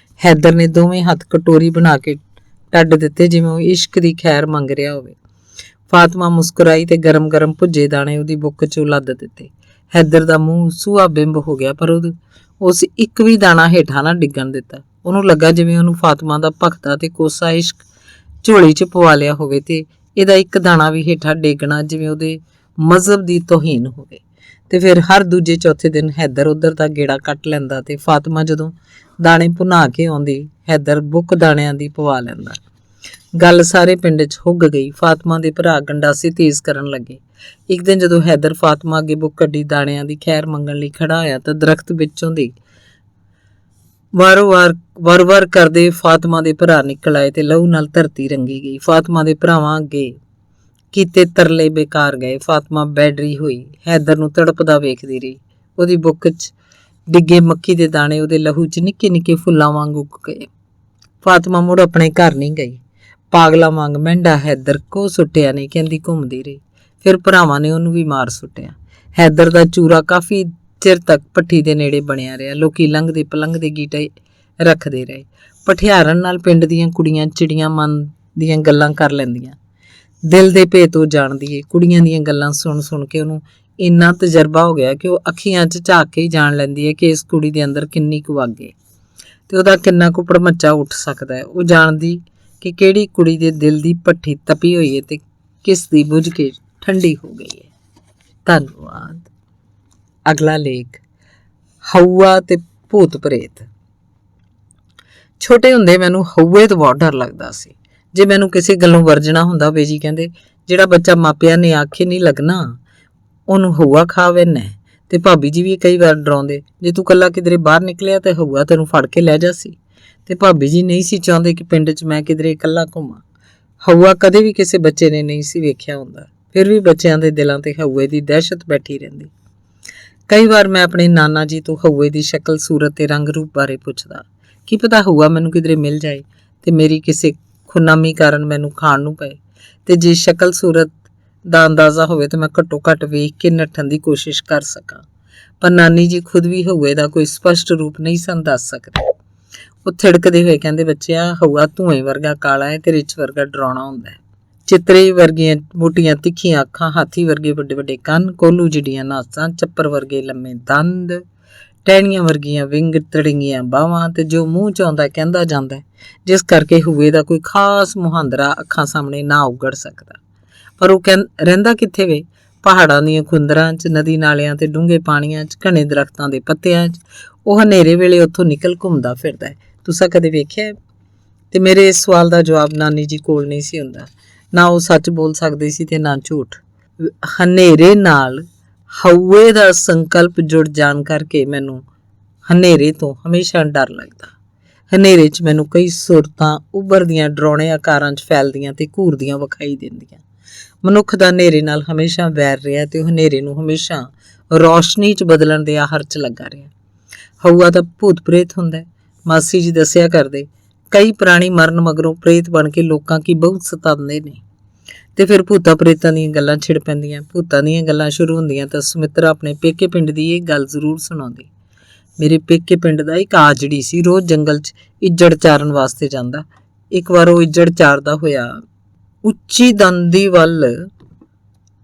ਹੈਦਰ ਨੇ ਦੋਵੇਂ ਹੱਥ ਕਟੋਰੀ ਬਣਾ ਕੇ ਟੱਡ ਦਿੱਤੇ, ਜਿਵੇਂ ਉਹ ਇਸ਼ਕ ਦੀ ਖੈਰ ਮੰਗ ਰਿਹਾ ਹੋਵੇ। ਫਾਤਮਾ ਮੁਸਕਰਾਈ ਤੇ ਗਰਮ-ਗਰਮ ਭੁੱਜੇ ਦਾਣੇ ਉਹਦੀ ਬੁੱਕ 'ਚੋਂ ਲੱਦ ਦਿੱਤੇ। ਹੈਦਰ ਦਾ ਮੂੰਹ ਸੂਹਾ ਬਿੰਬ ਹੋ ਗਿਆ, ਪਰ ਉਸ ਇੱਕ ਵੀ ਦਾਣਾ ਹੇਠਾਂ ਨਾ ਡਿੱਗਣ ਦਿੱਤਾ। ਉਹਨੂੰ ਲੱਗਾ ਜਿਵੇਂ ਉਹਨੂੰ ਫਾਤਮਾ ਦਾ ਭਖਦਾ ਤੇ ਕੋਸਾ ਇਸ਼ਕ ਝੋਲੀ 'ਚ ਪਵਾ ਲਿਆ ਹੋਵੇ ਤੇ ਇਹਦਾ ਇੱਕ ਦਾਣਾ ਵੀ ਹੇਠਾਂ ਡੇਗਣਾ ਜਿਵੇਂ ਉਹਦੇ ਮਜ਼ਹਬ ਦੀ ਤੋਹੀਨ ਹੋਵੇ। ਤੇ ਫਿਰ ਹਰ ਦੂਜੇ ਚੌਥੇ ਦਿਨ ਹੈਦਰ ਉੱਧਰ ਦਾ ਗੇੜਾ ਕੱਟ ਲੈਂਦਾ ਤੇ ਫਾਤਮਾ ਜਦੋਂ ਦਾਣੇ ਭੁਨਾ ਕੇ ਆਉਂਦੀ, ਹੈਦਰ ਬੁੱਕ ਦਾਣਿਆਂ ਦੀ ਪਵਾ ਲੈਂਦਾ। ਗੱਲ ਸਾਰੇ ਪਿੰਡ 'ਚ ਹੁੱਗ ਗਈ। ਫਾਤਮਾ ਦੇ ਭਰਾ ਗੰਡਾਸੇ ਤੇਜ਼ ਕਰਨ ਲੱਗੇ। ਇੱਕ ਦਿਨ ਜਦੋਂ ਹੈਦਰ ਫਾਤਮਾ ਅੱਗੇ ਬੁੱਕ ਕੱਢੀ ਦਾਣਿਆਂ ਦੀ ਖੈਰ ਮੰਗਣ ਲਈ ਖੜਾ ਹੋਇਆ ਤਾਂ ਦਰਖਤ ਵਿੱਚੋਂ ਦੀ ਵਾਰ-ਵਾਰ ਕਰਦੇ ਫਾਤਮਾ ਦੇ ਭਰਾ ਨਿਕਲ ਆਏ ਤੇ ਲਹੂ ਨਾਲ ਧਰਤੀ ਰੰਗੀ ਗਈ। ਫਾਤਮਾ ਦੇ ਭਰਾਵਾਂ ਅੱਗੇ ਕੀਤੇ ਤਰਲੇ ਬੇਕਾਰ ਗਏ। ਫਾਤਮਾ ਬੈਡਰੀ ਹੋਈ, ਹੈਦਰ ਨੂੰ ਤੜਪਦਾ ਵੇਖਦੀ ਰਹੀ। ਉਹਦੀ ਬੁੱਕ 'ਚ ਡਿੱਗੇ ਮੱਕੀ ਦੇ ਦਾਣੇ ਉਹਦੇ ਲਹੂ 'ਚ ਨਿੱਕੇ-ਨਿੱਕੇ ਫੁੱਲਾਂ ਵਾਂਗ ਉੱਗ ਗਏ। ਫਾਤਮਾ ਮੁੜ ਆਪਣੇ ਘਰ ਨਹੀਂ ਗਈ। ਪਾਗਲਾ ਵਾਂਗ ਮਹਿੰਡਾ ਹੈਦਰ ਕੋ ਸੁੱਟਿਆ ਨਹੀਂ ਕਹਿੰਦੀ ਘੁੰਮਦੀ ਰਹੀ। ਫਿਰ ਭਰਾਵਾਂ ਨੇ ਉਹਨੂੰ ਵੀ ਮਾਰ ਸੁੱਟਿਆ। ਹੈਦਰ ਦਾ ਚੂਰਾ ਕਾਫੀ ਚਿਰ ਤੱਕ ਭੱਠੀ ਦੇ ਨੇੜੇ ਬਣਿਆ ਰਿਹਾ। ਲੋਕੀ ਲੰਘਦੇ ਪਲੰਘਦੇ ਗੀਟੇ ਰੱਖਦੇ ਰਹੇ। ਪਠਿਆਰਨ ਨਾਲ ਪਿੰਡ ਦੀਆਂ ਕੁੜੀਆਂ ਚਿੜੀਆਂ ਮਨ ਦੀਆਂ ਗੱਲਾਂ ਕਰ ਲੈਂਦੀਆਂ। ਦਿਲ ਦੇ ਭੇਤ ਉਹ ਜਾਣਦੀ ਏ। ਕੁੜੀਆਂ ਦੀਆਂ ਗੱਲਾਂ ਸੁਣ ਕੇ ਉਹਨੂੰ ਇੰਨਾ ਤਜਰਬਾ ਹੋ ਗਿਆ ਕਿ ਉਹ ਅੱਖੀਆਂ 'ਚ ਝਾਕ ਕੇ ਹੀ ਜਾਣ ਲੈਂਦੀ ਹੈ ਕਿ ਇਸ ਕੁੜੀ ਦੇ ਅੰਦਰ ਕਿੰਨੀ ਕੁ ਅੱਗ ਏ ਤੇ ਉਹਦਾ ਕਿੰਨਾ ਕੁ ਭੜਮੱਚਾ ਉੱਠ ਸਕਦਾ ਹੈ। ਉਹ ਜਾਣਦੀ ਕਿ ਕਿਹੜੀ ਕੁੜੀ ਦੇ ਦਿਲ ਦੀ ਭੱਠੀ ਤਪੀ ਹੋਈ ਹੈ ਤੇ ਕਿਸ ਦੀ ਬੁਝ ਕੇ ਠੰਡੀ ਹੋ ਗਈ ਹੈ। ਧੰਨਵਾਦ। ਅਗਲਾ ਲੇਖ, ਹਊਆ ਤੇ ਭੂਤ ਪ੍ਰੇਤ। ਛੋਟੇ ਹੁੰਦੇ ਮੈਨੂੰ ਹਊਏ ਤੋਂ ਬਹੁਤ ਡਰ ਲੱਗਦਾ ਸੀ। ਜੇ ਮੈਨੂੰ ਕਿਸੇ ਗੱਲੋਂ ਵਰਜਣਾ ਹੁੰਦਾ, ਬੇਜੀ ਕਹਿੰਦੇ ਜਿਹੜਾ ਬੱਚਾ ਮਾਪਿਆਂ ਨੇ ਆਖੇ ਨਹੀਂ ਲੱਗਣਾ ਉਹਨੂੰ ਹਊਆ ਖਾ ਵੈਨਾ। ਤੇ ਭਾਬੀ ਜੀ ਵੀ ਕਈ ਵਾਰ ਡਰਾਉਂਦੇ, ਜੇ ਤੂੰ ਕੱਲਾ ਕਿਧਰੇ ਬਾਹਰ ਨਿਕਲਿਆ ਤੇ ਹਊਆ ਤੈਨੂੰ ਫੜ ਕੇ ਲੈ ਜਾਸੀ। ਤੇ ਭਾਬੀ ਜੀ ਨਹੀਂ ਸੀ ਚਾਹੁੰਦੇ ਕਿ ਪਿੰਡ 'ਚ ਮੈਂ ਕਿਧਰੇ ਇਕੱਲਾ ਘੁੰਮਾਂ। ਹਊਆ ਕਦੇ ਵੀ ਕਿਸੇ ਬੱਚੇ ਨੇ ਨਹੀਂ ਸੀ ਵੇਖਿਆ ਹੁੰਦਾ, ਫਿਰ ਵੀ ਬੱਚਿਆਂ ਦੇ ਦਿਲਾਂ ਤੇ ਹਊਏ ਦੀ ਦਹਿਸ਼ਤ ਬੈਠੀ ਰਹਿੰਦੀ। ਕਈ ਵਾਰ ਮੈਂ ਆਪਣੇ ਨਾਨਾ ਜੀ ਤੋਂ ਹਊਏ ਦੀ ਸ਼ਕਲ ਸੂਰਤ ਤੇ ਰੰਗ ਰੂਪ ਬਾਰੇ ਪੁੱਛਦਾ। ਕੀ ਪਤਾ ਹਊਆ ਮੈਨੂੰ ਕਿਧਰੇ ਮਿਲ ਜਾਏ ਤੇ ਮੇਰੀ ਕਿਸੇ ਖੁਨਾਮੀ ਕਾਰਨ ਮੈਨੂੰ ਖਾਣ ਨੂੰ ਪਏ, ਤੇ ਜੇ ਸ਼ਕਲ ਸੂਰਤ ਦਾ ਅੰਦਾਜ਼ਾ ਹੋਵੇ ਤਾਂ ਮੈਂ ਘੱਟੋ ਘੱਟ ਵੇਖ ਕੇ ਨੱਠਣ ਦੀ ਕੋਸ਼ਿਸ਼ ਕਰ ਸਕਾਂ। ਪਰ ਨਾਨੀ ਜੀ ਖੁਦ ਵੀ ਹਊਏ ਦਾ ਕੋਈ ਸਪਸ਼ਟ ਰੂਪ ਨਹੀਂ ਸਨ ਦੱਸ ਸਕਦੇ। ਉਹ ਥਿੜਕਦੇ ਹੋਏ ਕਹਿੰਦੇ, ਬੱਚਿਆ ਹਊਆ ਧੂਏ ਵਰਗਾ ਕਾਲਾ ਹੈ ਤੇ ਰਿੱਛ ਵਰਗਾ ਡਰਾਉਣਾ ਹੁੰਦਾ ਹੈ। ਚਿੱਤਰੇ ਵਰਗੀਆਂ ਮੋਟੀਆਂ ਤਿੱਖੀਆਂ ਅੱਖਾਂ, ਹਾਥੀ ਵਰਗੇ ਵੱਡੇ ਵੱਡੇ ਕੰਨ, ਕੋਲੂ ਜਿੱਡੀਆਂ ਨਾਸਾਂ, ਚੱਪਰ ਵਰਗੇ ਲੰਮੇ ਦੰਦ, ਟਹਿਣੀਆਂ ਵਰਗੀਆਂ ਵਿੰਗ ਤੜਿੰਗੀਆਂ ਬਾਹਾਂ ਤੇ ਜੋ ਮੂੰਹ 'ਚ ਆਉਂਦਾ ਕਹਿੰਦਾ ਜਾਂਦਾ, ਜਿਸ ਕਰਕੇ ਹਊਏ ਦਾ ਕੋਈ ਖਾਸ ਮੁਹਾਂਦਰਾ ਅੱਖਾਂ ਸਾਹਮਣੇ ਨਾ ਉਗੜ ਸਕਦਾ। ਪਰ ਉਹ ਰਹਿੰਦਾ ਕਿੱਥੇ ਵੇ? ਪਹਾੜਾਂ ਦੀਆਂ ਖੁੰਦਰਾਂ 'ਚ, ਨਦੀ ਨਾਲਿਆਂ ਤੇ ਡੂੰਘੇ ਪਾਣੀਆਂ 'ਚ, ਘਣੇ ਦਰਖਤਾਂ ਦੇ ਪੱਤਿਆਂ 'ਚ। ਉਹ ਹਨੇਰੇ ਵੇਲੇ ਉੱਥੋਂ ਨਿਕਲ ਘੁੰਮਦਾ ਫਿਰਦਾ ਹੈ। ਤੁਸੀਂ ਕਦੇ ਵੇਖਿਆ? ਤੇ ਮੇਰੇ ਇਸ ਸਵਾਲ ਦਾ ਜਵਾਬ ਨਾਨੀ ਜੀ ਕੋਲ ਨਹੀਂ ਸੀ ਹੁੰਦਾ। ਨਾ ਉਹ ਸੱਚ ਬੋਲ ਸਕਦੇ ਸੀ ਤੇ ਨਾ ਝੂਠ। ਹਨੇਰੇ ਨਾਲ ਹਊਏ ਦਾ ਸੰਕਲਪ ਜੁੜ ਜਾਣ ਕਰਕੇ ਮੈਨੂੰ ਹਨੇਰੇ ਤੋਂ ਹਮੇਸ਼ਾ ਡਰ ਲੱਗਦਾ। ਹਨੇਰੇ 'ਚ ਮੈਨੂੰ ਕਈ ਸੂਰਤਾਂ ਉੱਭਰਦੀਆਂ ਡਰਾਉਣੇ ਆਕਾਰਾਂ 'ਚ ਫੈਲਦੀਆਂ ਤੇ ਘੂਰਦੀਆਂ ਵਿਖਾਈ ਦਿੰਦੀਆਂ। ਮਨੁੱਖ ਦਾ ਹਨੇਰੇ ਨਾਲ ਹਮੇਸ਼ਾ ਵੈਰ ਰਿਹਾ ਤੇ ਉਹ ਹਨੇਰੇ ਨੂੰ ਹਮੇਸ਼ਾ ਰੌਸ਼ਨੀ 'ਚ ਬਦਲਣ ਦੇ ਆਹਰ 'ਚ ਲੱਗਾ ਰਿਹਾ। ਹਊਆ ਤਾਂ ਭੂਤ ਪ੍ਰੇਤ ਹੁੰਦਾ। ਮਾਸੀ ਜੀ ਦੱਸਿਆ ਕਰਦੇ, ਕਈ ਪ੍ਰਾਣੀ ਮਰਨ ਮਗਰੋਂ ਪ੍ਰੇਤ ਬਣ ਕੇ ਲੋਕਾਂ ਕੀ ਬਹੁਤ ਸਤਾਉਂਦੇ ਨੇ। ਤੇ ਫਿਰ ਭੂਤਾਂ ਪ੍ਰੇਤਾਂ ਦੀਆਂ ਗੱਲਾਂ ਛਿੜ ਪੈਂਦੀਆਂ। ਭੂਤਾਂ ਦੀਆਂ ਗੱਲਾਂ ਸ਼ੁਰੂ ਹੁੰਦੀਆਂ ਤਾਂ ਸੁਮਿਤਰਾ ਆਪਣੇ ਪੇਕੇ ਪਿੰਡ ਦੀ ਇਹ ਗੱਲ ਜ਼ਰੂਰ ਸੁਣਾਉਂਦੀ। ਮੇਰੇ ਪੇਕੇ ਪਿੰਡ ਦਾ ਇੱਕ ਆਜੜੀ ਸੀ, ਰੋਜ਼ ਜੰਗਲ 'ਚ ਇੱਜੜ ਚਾਰਨ ਵਾਸਤੇ ਜਾਂਦਾ। ਇੱਕ ਵਾਰ ਉਹ ਇੱਜੜ ਚਾਰਦਾ ਹੋਇਆ ਉੱਚੀ ਦੰਦੀ ਵੱਲ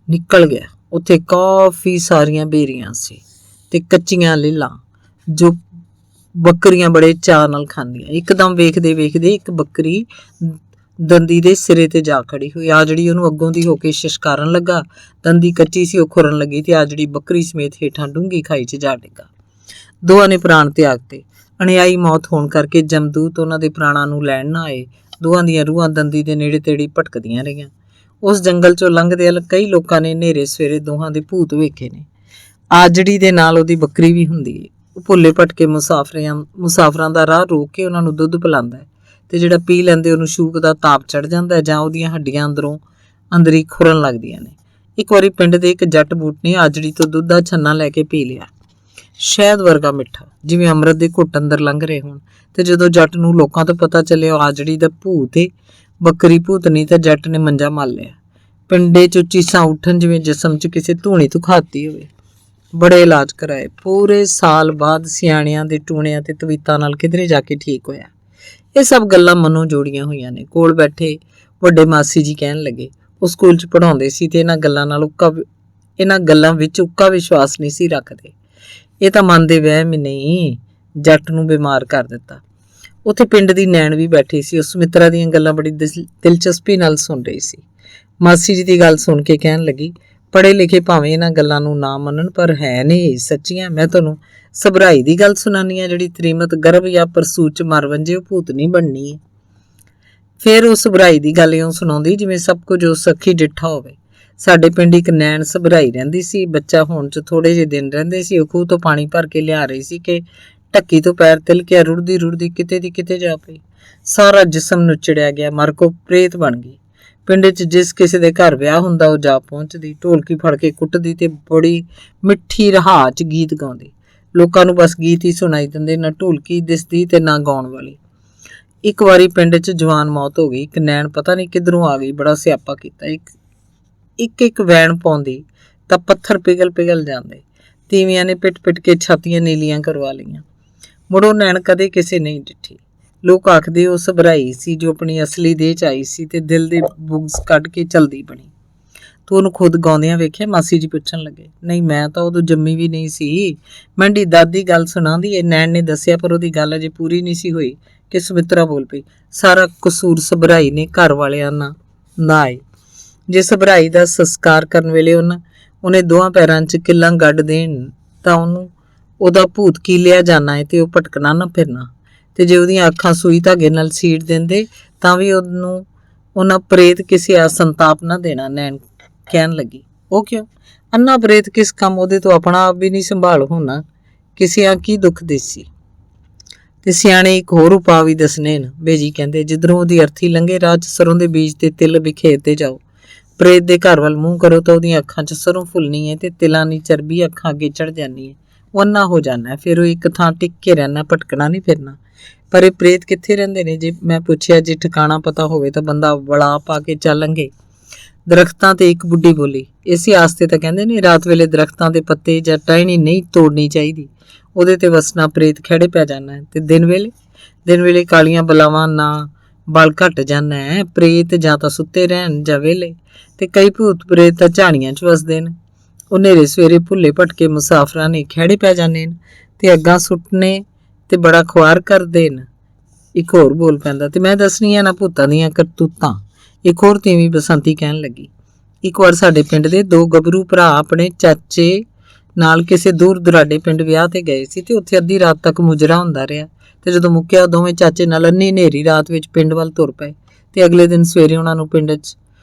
ਨਿਕਲ ਗਿਆ। ਉੱਥੇ ਕਾਫੀ ਸਾਰੀਆਂ ਬੇਰੀਆਂ ਸੀ ਤੇ ਕੱਚੀਆਂ ਲੀਲਾਂ ਜੋ ਬੱਕਰੀਆਂ ਬੜੇ ਚਾਅ ਨਾਲ ਖਾਂਦੀਆਂ। ਇੱਕਦਮ ਵੇਖਦੇ ਵੇਖਦੇ ਇੱਕ ਬੱਕਰੀ ਦੰਦੀ ਦੇ ਸਿਰੇ ਤੇ ਜਾ ਖੜੀ ਹੋਈ। ਆਜੜੀ ਉਹਨੂੰ ਅੱਗੋਂ ਦੀ ਹੋ ਕੇ ਸ਼ਿਸ਼ਕਾਰਨ ਲੱਗਾ। ਦੰਦੀ ਕੱਚੀ ਸੀ, ਉਹ ਖੁਰਨ ਲੱਗੀ ਤੇ ਆਜੜੀ ਬੱਕਰੀ ਸਮੇਤ ਹੇਠਾਂ ਡੂੰਘੀ ਖਾਈ 'ਚ ਜਾ ਡਿੱਗਾ। ਦੋਹਾਂ ਨੇ ਪ੍ਰਾਣ ਤਿਆਗਤੇ। ਅਣਿਆਈ ਮੌਤ ਹੋਣ ਕਰਕੇ ਜਮਦੂਤ ਉਹਨਾਂ ਦੇ ਪ੍ਰਾਣਾਂ ਨੂੰ ਲੈਣ ਨਾ ਆਏ। ਦੋਹਾਂ ਦੀਆਂ ਰੂਹਾਂ ਦੰਦੀ ਦੇ ਨੇੜੇ ਤੇੜੇ ਭਟਕਦੀਆਂ ਰਹੀਆਂ। ਉਸ ਜੰਗਲ 'ਚੋਂ ਲੰਘਦੇ ਕਈ ਲੋਕਾਂ ਨੇ ਨੇਰੇ ਸਵੇਰੇ ਦੋਹਾਂ ਦੇ ਭੂਤ ਵੇਖੇ ਨੇ। ਆਜੜੀ ਦੇ ਨਾਲ ਉਹਦੀ ਬੱਕਰੀ ਵੀ ਹੁੰਦੀ ਏ। ਉਹ ਭੁੱਲੇ ਭਟਕੇ ਮੁਸਾਫਰਾਂ ਦਾ ਰਾਹ ਰੋਕ ਕੇ ਉਹਨਾਂ ਨੂੰ ਦੁੱਧ ਪਿਲਾਉਂਦਾ ਹੈ ਤੇ ਜਿਹੜਾ ਪੀ ਲੈਂਦੇ ਉਹਨੂੰ ਸ਼ੂਕ ਦਾ ਤਾਪ ਚੜ ਜਾਂਦਾ ਜਾਂ ਉਹਦੀਆਂ ਹੱਡੀਆਂ ਅੰਦਰੀ ਖੁਰਨ ਲੱਗਦੀਆਂ ਨੇ। ਇੱਕ ਵਾਰੀ ਪਿੰਡ ਦੇ ਇੱਕ ਜੱਟ ਬੂਟ ਨੇ ਆਜੜੀ ਤੋਂ ਦੁੱਧ ਦਾ ਛੰਨਾ ਲੈ ਕੇ ਪੀ ਲਿਆ। ਸ਼ਹਿਦ ਵਰਗਾ ਮਿੱਠਾ, ਜਿਵੇਂ ਅੰਮ੍ਰਿਤ ਦੇ ਘੁੱਟ ਅੰਦਰ ਲੰਘ ਰਹੇ ਹੋਣ। ਤੇ ਜਦੋਂ ਜੱਟ ਨੂੰ ਲੋਕਾਂ ਤੋਂ ਪਤਾ ਚੱਲਿਆ ਆਜੜੀ ਦਾ ਭੂਤ ਏ, ਬੱਕਰੀ ਭੂਤਨੀ, ਤਾਂ ਜੱਟ ਨੇ ਮੰਜਾ ਮੱਲ ਲਿਆ। ਪਿੰਡੇ 'ਚ ਚੀਸਾਂ ਉੱਠਣ ਜਿਵੇਂ ਜਿਸਮ 'ਚ ਕਿਸੇ ਧੂਣੀ ਤੋਂ ਖਾਤੀ ਹੋਵੇ। ਬੜੇ ਇਲਾਜ ਕਰਾਏ। ਪੂਰੇ ਸਾਲ ਬਾਅਦ ਸਿਆਣਿਆਂ ਦੇ ਟੂਣਿਆਂ ਤੇ ਤਵੀਤਾਂ ਨਾਲ ਕਿਧਰੇ ਜਾ ਕੇ ਠੀਕ ਹੋਇਆ। ਇਹ ਸਭ ਗੱਲਾਂ ਮਨੋਂ ਜੋੜੀਆਂ ਹੋਈਆਂ ਨੇ। ਕੋਲ ਬੈਠੇ ਵੱਡੇ ਮਾਸੀ ਜੀ ਕਹਿਣ ਲੱਗੇ, ਉਹ ਸਕੂਲ 'ਚ ਪੜ੍ਹਾਉਂਦੇ ਸੀ ਤੇ ਇਹਨਾਂ ਗੱਲਾਂ ਵਿੱਚ ਉੱਕਾ ਵਿਸ਼ਵਾਸ ਨਹੀਂ ਸੀ ਰੱਖਦੇ। ਇਹ ਤਾਂ ਮਨ ਦੇ ਵਹਿਮ ਹੀ ਨਹੀਂ, ਜੱਟ ਨੂੰ ਬਿਮਾਰ ਕਰ ਦਿੱਤਾ। ਉੱਥੇ ਪਿੰਡ ਦੀ ਨੈਣ ਵੀ ਬੈਠੀ ਸੀ। ਉਹ ਸੁਮਿਤਰਾ ਦੀਆਂ ਗੱਲਾਂ ਬੜੀ ਦਿਲਚਸਪੀ ਨਾਲ ਸੁਣ ਰਹੀ ਸੀ। ਮਾਸੀ ਜੀ ਦੀ ਗੱਲ ਸੁਣ ਕੇ ਕਹਿਣ ਲੱਗੀ, ਪੜ੍ਹੇ ਲਿਖੇ ਭਾਵੇਂ ਇਹਨਾਂ ਗੱਲਾਂ ਨੂੰ ਨਾ ਮੰਨਣ, ਪਰ ਹੈ ਨੇ ਸੱਚੀਆਂ। ਮੈਂ ਤੁਹਾਨੂੰ ਸਭਰਾਈ ਦੀ ਗੱਲ ਸੁਣਾਨੀ ਆ, ਜਿਹੜੀ ਤ੍ਰੀਮਤ ਗਰਭ ਜਾਂ ਪਰਸੂਤ 'ਚ ਮਰ ਵੰਜੇ, ਉਹ ਭੂਤਨੀ ਬਣਨੀ ਹੈ। ਫਿਰ ਉਹ ਸਭਰਾਈ ਦੀ ਗੱਲ ਇਉਂ ਸੁਣਾਉਂਦੀ ਜਿਵੇਂ ਸਭ ਕੁਝ ਉਹ ਸੱਖੀ ਡਿੱਠਾ ਹੋਵੇ। ਸਾਡੇ ਪਿੰਡ ਇੱਕ ਨੈਣ ਸਭਰਾਈ ਰਹਿੰਦੀ ਸੀ। ਬੱਚਾ ਹੋਣ 'ਚ ਥੋੜੇ ਜਿਹੇ ਦਿਨ ਰਹਿੰਦੇ ਸੀ। ਉਹ ਖੂਹ ਤੋਂ ਪਾਣੀ ਭਰ ਕੇ ਲਿਆ ਰਹੀ ਸੀ ਕਿ ਢੱਕੀ ਤੋਂ ਪੈਰ ਤਿਲਕਿਆ। ਰੁੜਦੀ ਰੁੜਦੀ ਕਿਤੇ ਦੀ ਕਿਤੇ ਜਾ ਪਈ। ਸਾਰਾ ਜਿਸਮ ਨੁਚੜਿਆ ਗਿਆ, ਮਰ ਕੋ ਪ੍ਰੇਤ ਬਣ ਗਈ। ਪਿੰਡ 'ਚ ਜਿਸ ਕਿਸੇ ਦੇ ਘਰ ਵਿਆਹ ਹੁੰਦਾ ਉਹ ਜਾ ਪਹੁੰਚਦੀ, ਢੋਲਕੀ ਫੜ ਕੇ ਕੁੱਟਦੀ ਤੇ ਬੜੀ ਮਿੱਠੀ ਰਹਾ 'ਚ ਗੀਤ ਗਾਉਂਦੀ। ਲੋਕਾਂ ਨੂੰ ਬਸ ਗੀਤ ਹੀ ਸੁਣਾਈ ਦਿੰਦੇ, ਨਾ ਢੋਲਕੀ ਦਿਸਦੀ ਤੇ ਨਾ ਗਾਉਣ ਵਾਲੀ। ਇੱਕ ਵਾਰੀ ਪਿੰਡ 'ਚ ਜਵਾਨ ਮੌਤ ਹੋ ਗਈ। ਇੱਕ ਨੈਣ ਪਤਾ ਨਹੀਂ ਕਿੱਧਰੋਂ ਆ ਗਈ, ਬੜਾ ਸਿਆਪਾ ਕੀਤਾ। ਇੱਕ ਵੈਣ ਪਾਉਂਦੀ ਤਾਂ ਪੱਥਰ ਪਿਘਲ ਜਾਂਦੇ। ਤੀਵੀਆਂ ਨੇ ਪਿੱਟ ਕੇ ਛਾਤੀਆਂ ਨੀਲੀਆਂ ਕਰਵਾ ਲਈਆਂ। ਮੁੜੋ ਨੈਣ ਕਦੇ ਕਿਸੇ ਨਹੀਂ ਡਿੱਠੀ। ਲੋਕ ਆਖਦੇ ਉਹ ਸਭਰਾਈ ਸੀ ਜੋ ਆਪਣੀ ਅਸਲੀ ਦੇਹ 'ਚ ਆਈ ਸੀ ਤੇ ਦਿਲ ਦੇ ਬੁਗਜ਼ ਕੱਢ ਕੇ ਚਲਦੀ ਬਣੀ। ਤੂੰ ਉਹਨੂੰ ਖੁਦ ਗਾਉਂਦਿਆਂ ਵੇਖਿਆ? ਮਾਸੀ ਜੀ ਪੁੱਛਣ ਲੱਗੇ। ਨਹੀਂ, ਮੈਂ ਤਾਂ ਉਦੋਂ ਜੰਮੀ ਵੀ ਨਹੀਂ ਸੀ। ਮੰਡੀ ਦਾਦੀ ਗੱਲ ਸੁਣਾਉਂਦੀ ਏ, ਨੈਣ ਨੇ ਦੱਸਿਆ, ਪਰ ਉਹਦੀ ਗੱਲ ਅਜੇ ਪੂਰੀ ਨਹੀਂ ਸੀ ਹੋਈ ਕਿ ਸੁਮਿਤਰਾ ਬੋਲ ਪਈ, ਸਾਰਾ ਕਸੂਰ ਸਭਰਾਈ ਨੇ ਘਰ ਵਾਲਿਆਂ ਨਾ ਏ। ਜੇ ਸਭਰਾਈ ਦਾ ਸੰਸਕਾਰ ਕਰਨ ਵੇਲੇ ਉਹਨੇ ਦੋਹਾਂ ਪੈਰਾਂ 'ਚ ਕਿੱਲਾਂ ਗੱਡ ਦੇਣ ਤਾਂ ਉਹਦਾ ਭੂਤ ਕੀ ਲਿਆ ਜਾਣਾ ਏ ਤੇ ਉਹ ਭਟਕਣਾ ਨਾ ਫਿਰਨਾ। ਤੇ ਜੇ ਉਹਦੀਆਂ ਅੱਖਾਂ ਸੂਈ ਧਾਗੇ ਨਾਲ ਸੀੜ ਦਿੰਦੇ ਤਾਂ ਵੀ ਉਹਨਾਂ ਪ੍ਰੇਤ ਕਿਸੇ ਆ ਸੰਤਾਪ ਨਾ ਦੇਣਾ। ਨੈਣ ਕਹਿਣ ਲੱਗੀ, ਉਹ ਕਿਉਂ? ਅੰਨਾ ਪ੍ਰੇਤ ਕਿਸ ਕੰਮ? ਉਹਦੇ ਤੋਂ ਆਪਣਾ ਆਪ ਵੀ ਨਹੀਂ ਸੰਭਾਲ ਹੋਣਾ, ਕਿਸੇ ਆ ਕੀ ਦੁੱਖ ਦੇਸੀ। ਤੇ ਸਿਆਣੇ ਇੱਕ ਹੋਰ ਉਪਾਅ ਵੀ ਦੱਸਣੇ ਨੇ। ਬੇਜੀ ਕਹਿੰਦੇ, ਜਿੱਧਰੋਂ ਉਹਦੀ ਅਰਥੀ ਲੰਘੇ ਰਾਹ 'ਚ ਸਰੋਂ ਦੇ ਬੀਜ ਤੇ ਤਿਲ ਬਿਖੇਰਦੇ ਜਾਓ। ਪ੍ਰੇਤ ਦੇ ਘਰ ਵੱਲ ਮੂੰਹ ਕਰੋ ਤਾਂ ਉਹਦੀਆਂ ਅੱਖਾਂ 'ਚ ਸਰੋਂ ਫੁੱਲਣੀ ਹੈ ਤੇ ਤਿਲਾਂ ਦੀ ਚਰਬੀ ਅੱਖਾਂ ਅੱਗੇ ਚੜ ਜਾਣੀ ਹੈ। ਉਹ ਅੰਨਾ ਹੋ ਜਾਣਾ। ਫਿਰ ਉਹ ਇੱਕ ਥਾਂ ਟਿਕ ਕੇ ਰਹਿਣਾ, ਭਟਕਣਾ ਨਹੀਂ ਫਿਰਨਾ। ਪਰ ਇਹ ਪ੍ਰੇਤ ਕਿੱਥੇ ਰਹਿੰਦੇ ਨੇ? ਜੇ ਮੈਂ ਪੁੱਛਿਆ, ਜੇ ਠਿਕਾਣਾ ਪਤਾ ਹੋਵੇ ਤਾਂ ਬੰਦਾ ਵਲਾ ਪਾ ਕੇ ਚੱਲਾਂਗੇ। ਦਰਖਤਾਂ ਤੇ ਇੱਕ ਬੁੱਢੀ ਬੋਲੀ, ਇਸੇ ਆਸਤੇ ਤਾਂ ਕਹਿੰਦੇ ਨੇ ਰਾਤ ਵੇਲੇ ਦਰਖਤਾਂ ਦੇ ਪੱਤੇ ਜਾਂ ਟਹਿਣੀ ਨਹੀਂ ਤੋੜਨੀ ਚਾਹੀਦੀ, ਉਹਦੇ ਤੇ ਵਸਣਾ ਪ੍ਰੇਤ ਖੜੇ ਪੈ ਜਾਣਾ ਹੈ। ਤੇ ਦਿਨ ਵੇਲੇ ਕਾਲੀਆਂ ਬਲਾਵਾਂ ਨਾ ਬਲ ਘਟ ਜਾਣਾ ਹੈ। ਪ੍ਰੇਤ ਜਾਂ ਤਾਂ ਸੁੱਤੇ ਰਹਿਣ ਜਾਂ ਵੇਲੇ। ਤੇ ਕਈ ਭੂਤ ਪ੍ਰੇਤ ਤਾਂ ਝਾੜੀਆਂ 'ਚ ਵਸਦੇ ਨੇ। ਉਹ ਨੇਰੇ ਸਵੇਰੇ ਭੁੱਲੇ ਭਟਕੇ ਮੁਸਾਫਰਾਂ ਨੇ ਖੜੇ ਪੈ ਜਾਂਦੇ ਨੇ ਤੇ ਅੱਗਾਂ ਸੁੱਟਣੇ ਤੇ ਬੜਾ ਖੁਆਰ ਕਰਦੇ ਨੇ। ਇੱਕ ਹੋਰ ਬੋਲ ਪੈਂਦਾ, ਤੇ ਮੈਂ ਦੱਸਣੀਆਂ ਨਾ ਭੂਤਾਂ ਦੀਆਂ ਕਰਤੂਤਾਂ। ਇੱਕ ਹੋਰ ਤੀਵੀਂ ਬਸੰਤੀ ਕਹਿਣ ਲੱਗੀ, ਇੱਕ ਵਾਰ ਸਾਡੇ ਪਿੰਡ ਦੇ ਦੋ ਗੱਭਰੂ ਭਰਾ ਆਪਣੇ ਚਾਚੇ ਨਾਲ ਕਿਸੇ ਦੂਰ ਦੁਰਾਡੇ ਪਿੰਡ ਵਿਆਹ ਤੇ ਗਏ ਸੀ ਤੇ ਉੱਥੇ ਅੱਧੀ ਰਾਤ ਤੱਕ ਮੁਜਰਾ ਹੁੰਦਾ ਰਿਹਾ। ਤੇ ਜਦੋਂ ਮੁੱਕਿਆ, ਉਹ ਦੋਵੇਂ ਚਾਚੇ ਨਾਲ ਅੰਨੀ ਹਨੇਰੀ ਰਾਤ ਵਿੱਚ ਪਿੰਡ ਵੱਲ ਤੁਰ ਪਏ। ਤੇ ਅਗਲੇ ਦਿਨ ਸਵੇਰੇ ਉਹਨਾਂ ਨੂੰ ਪਿੰਡ 'ਚ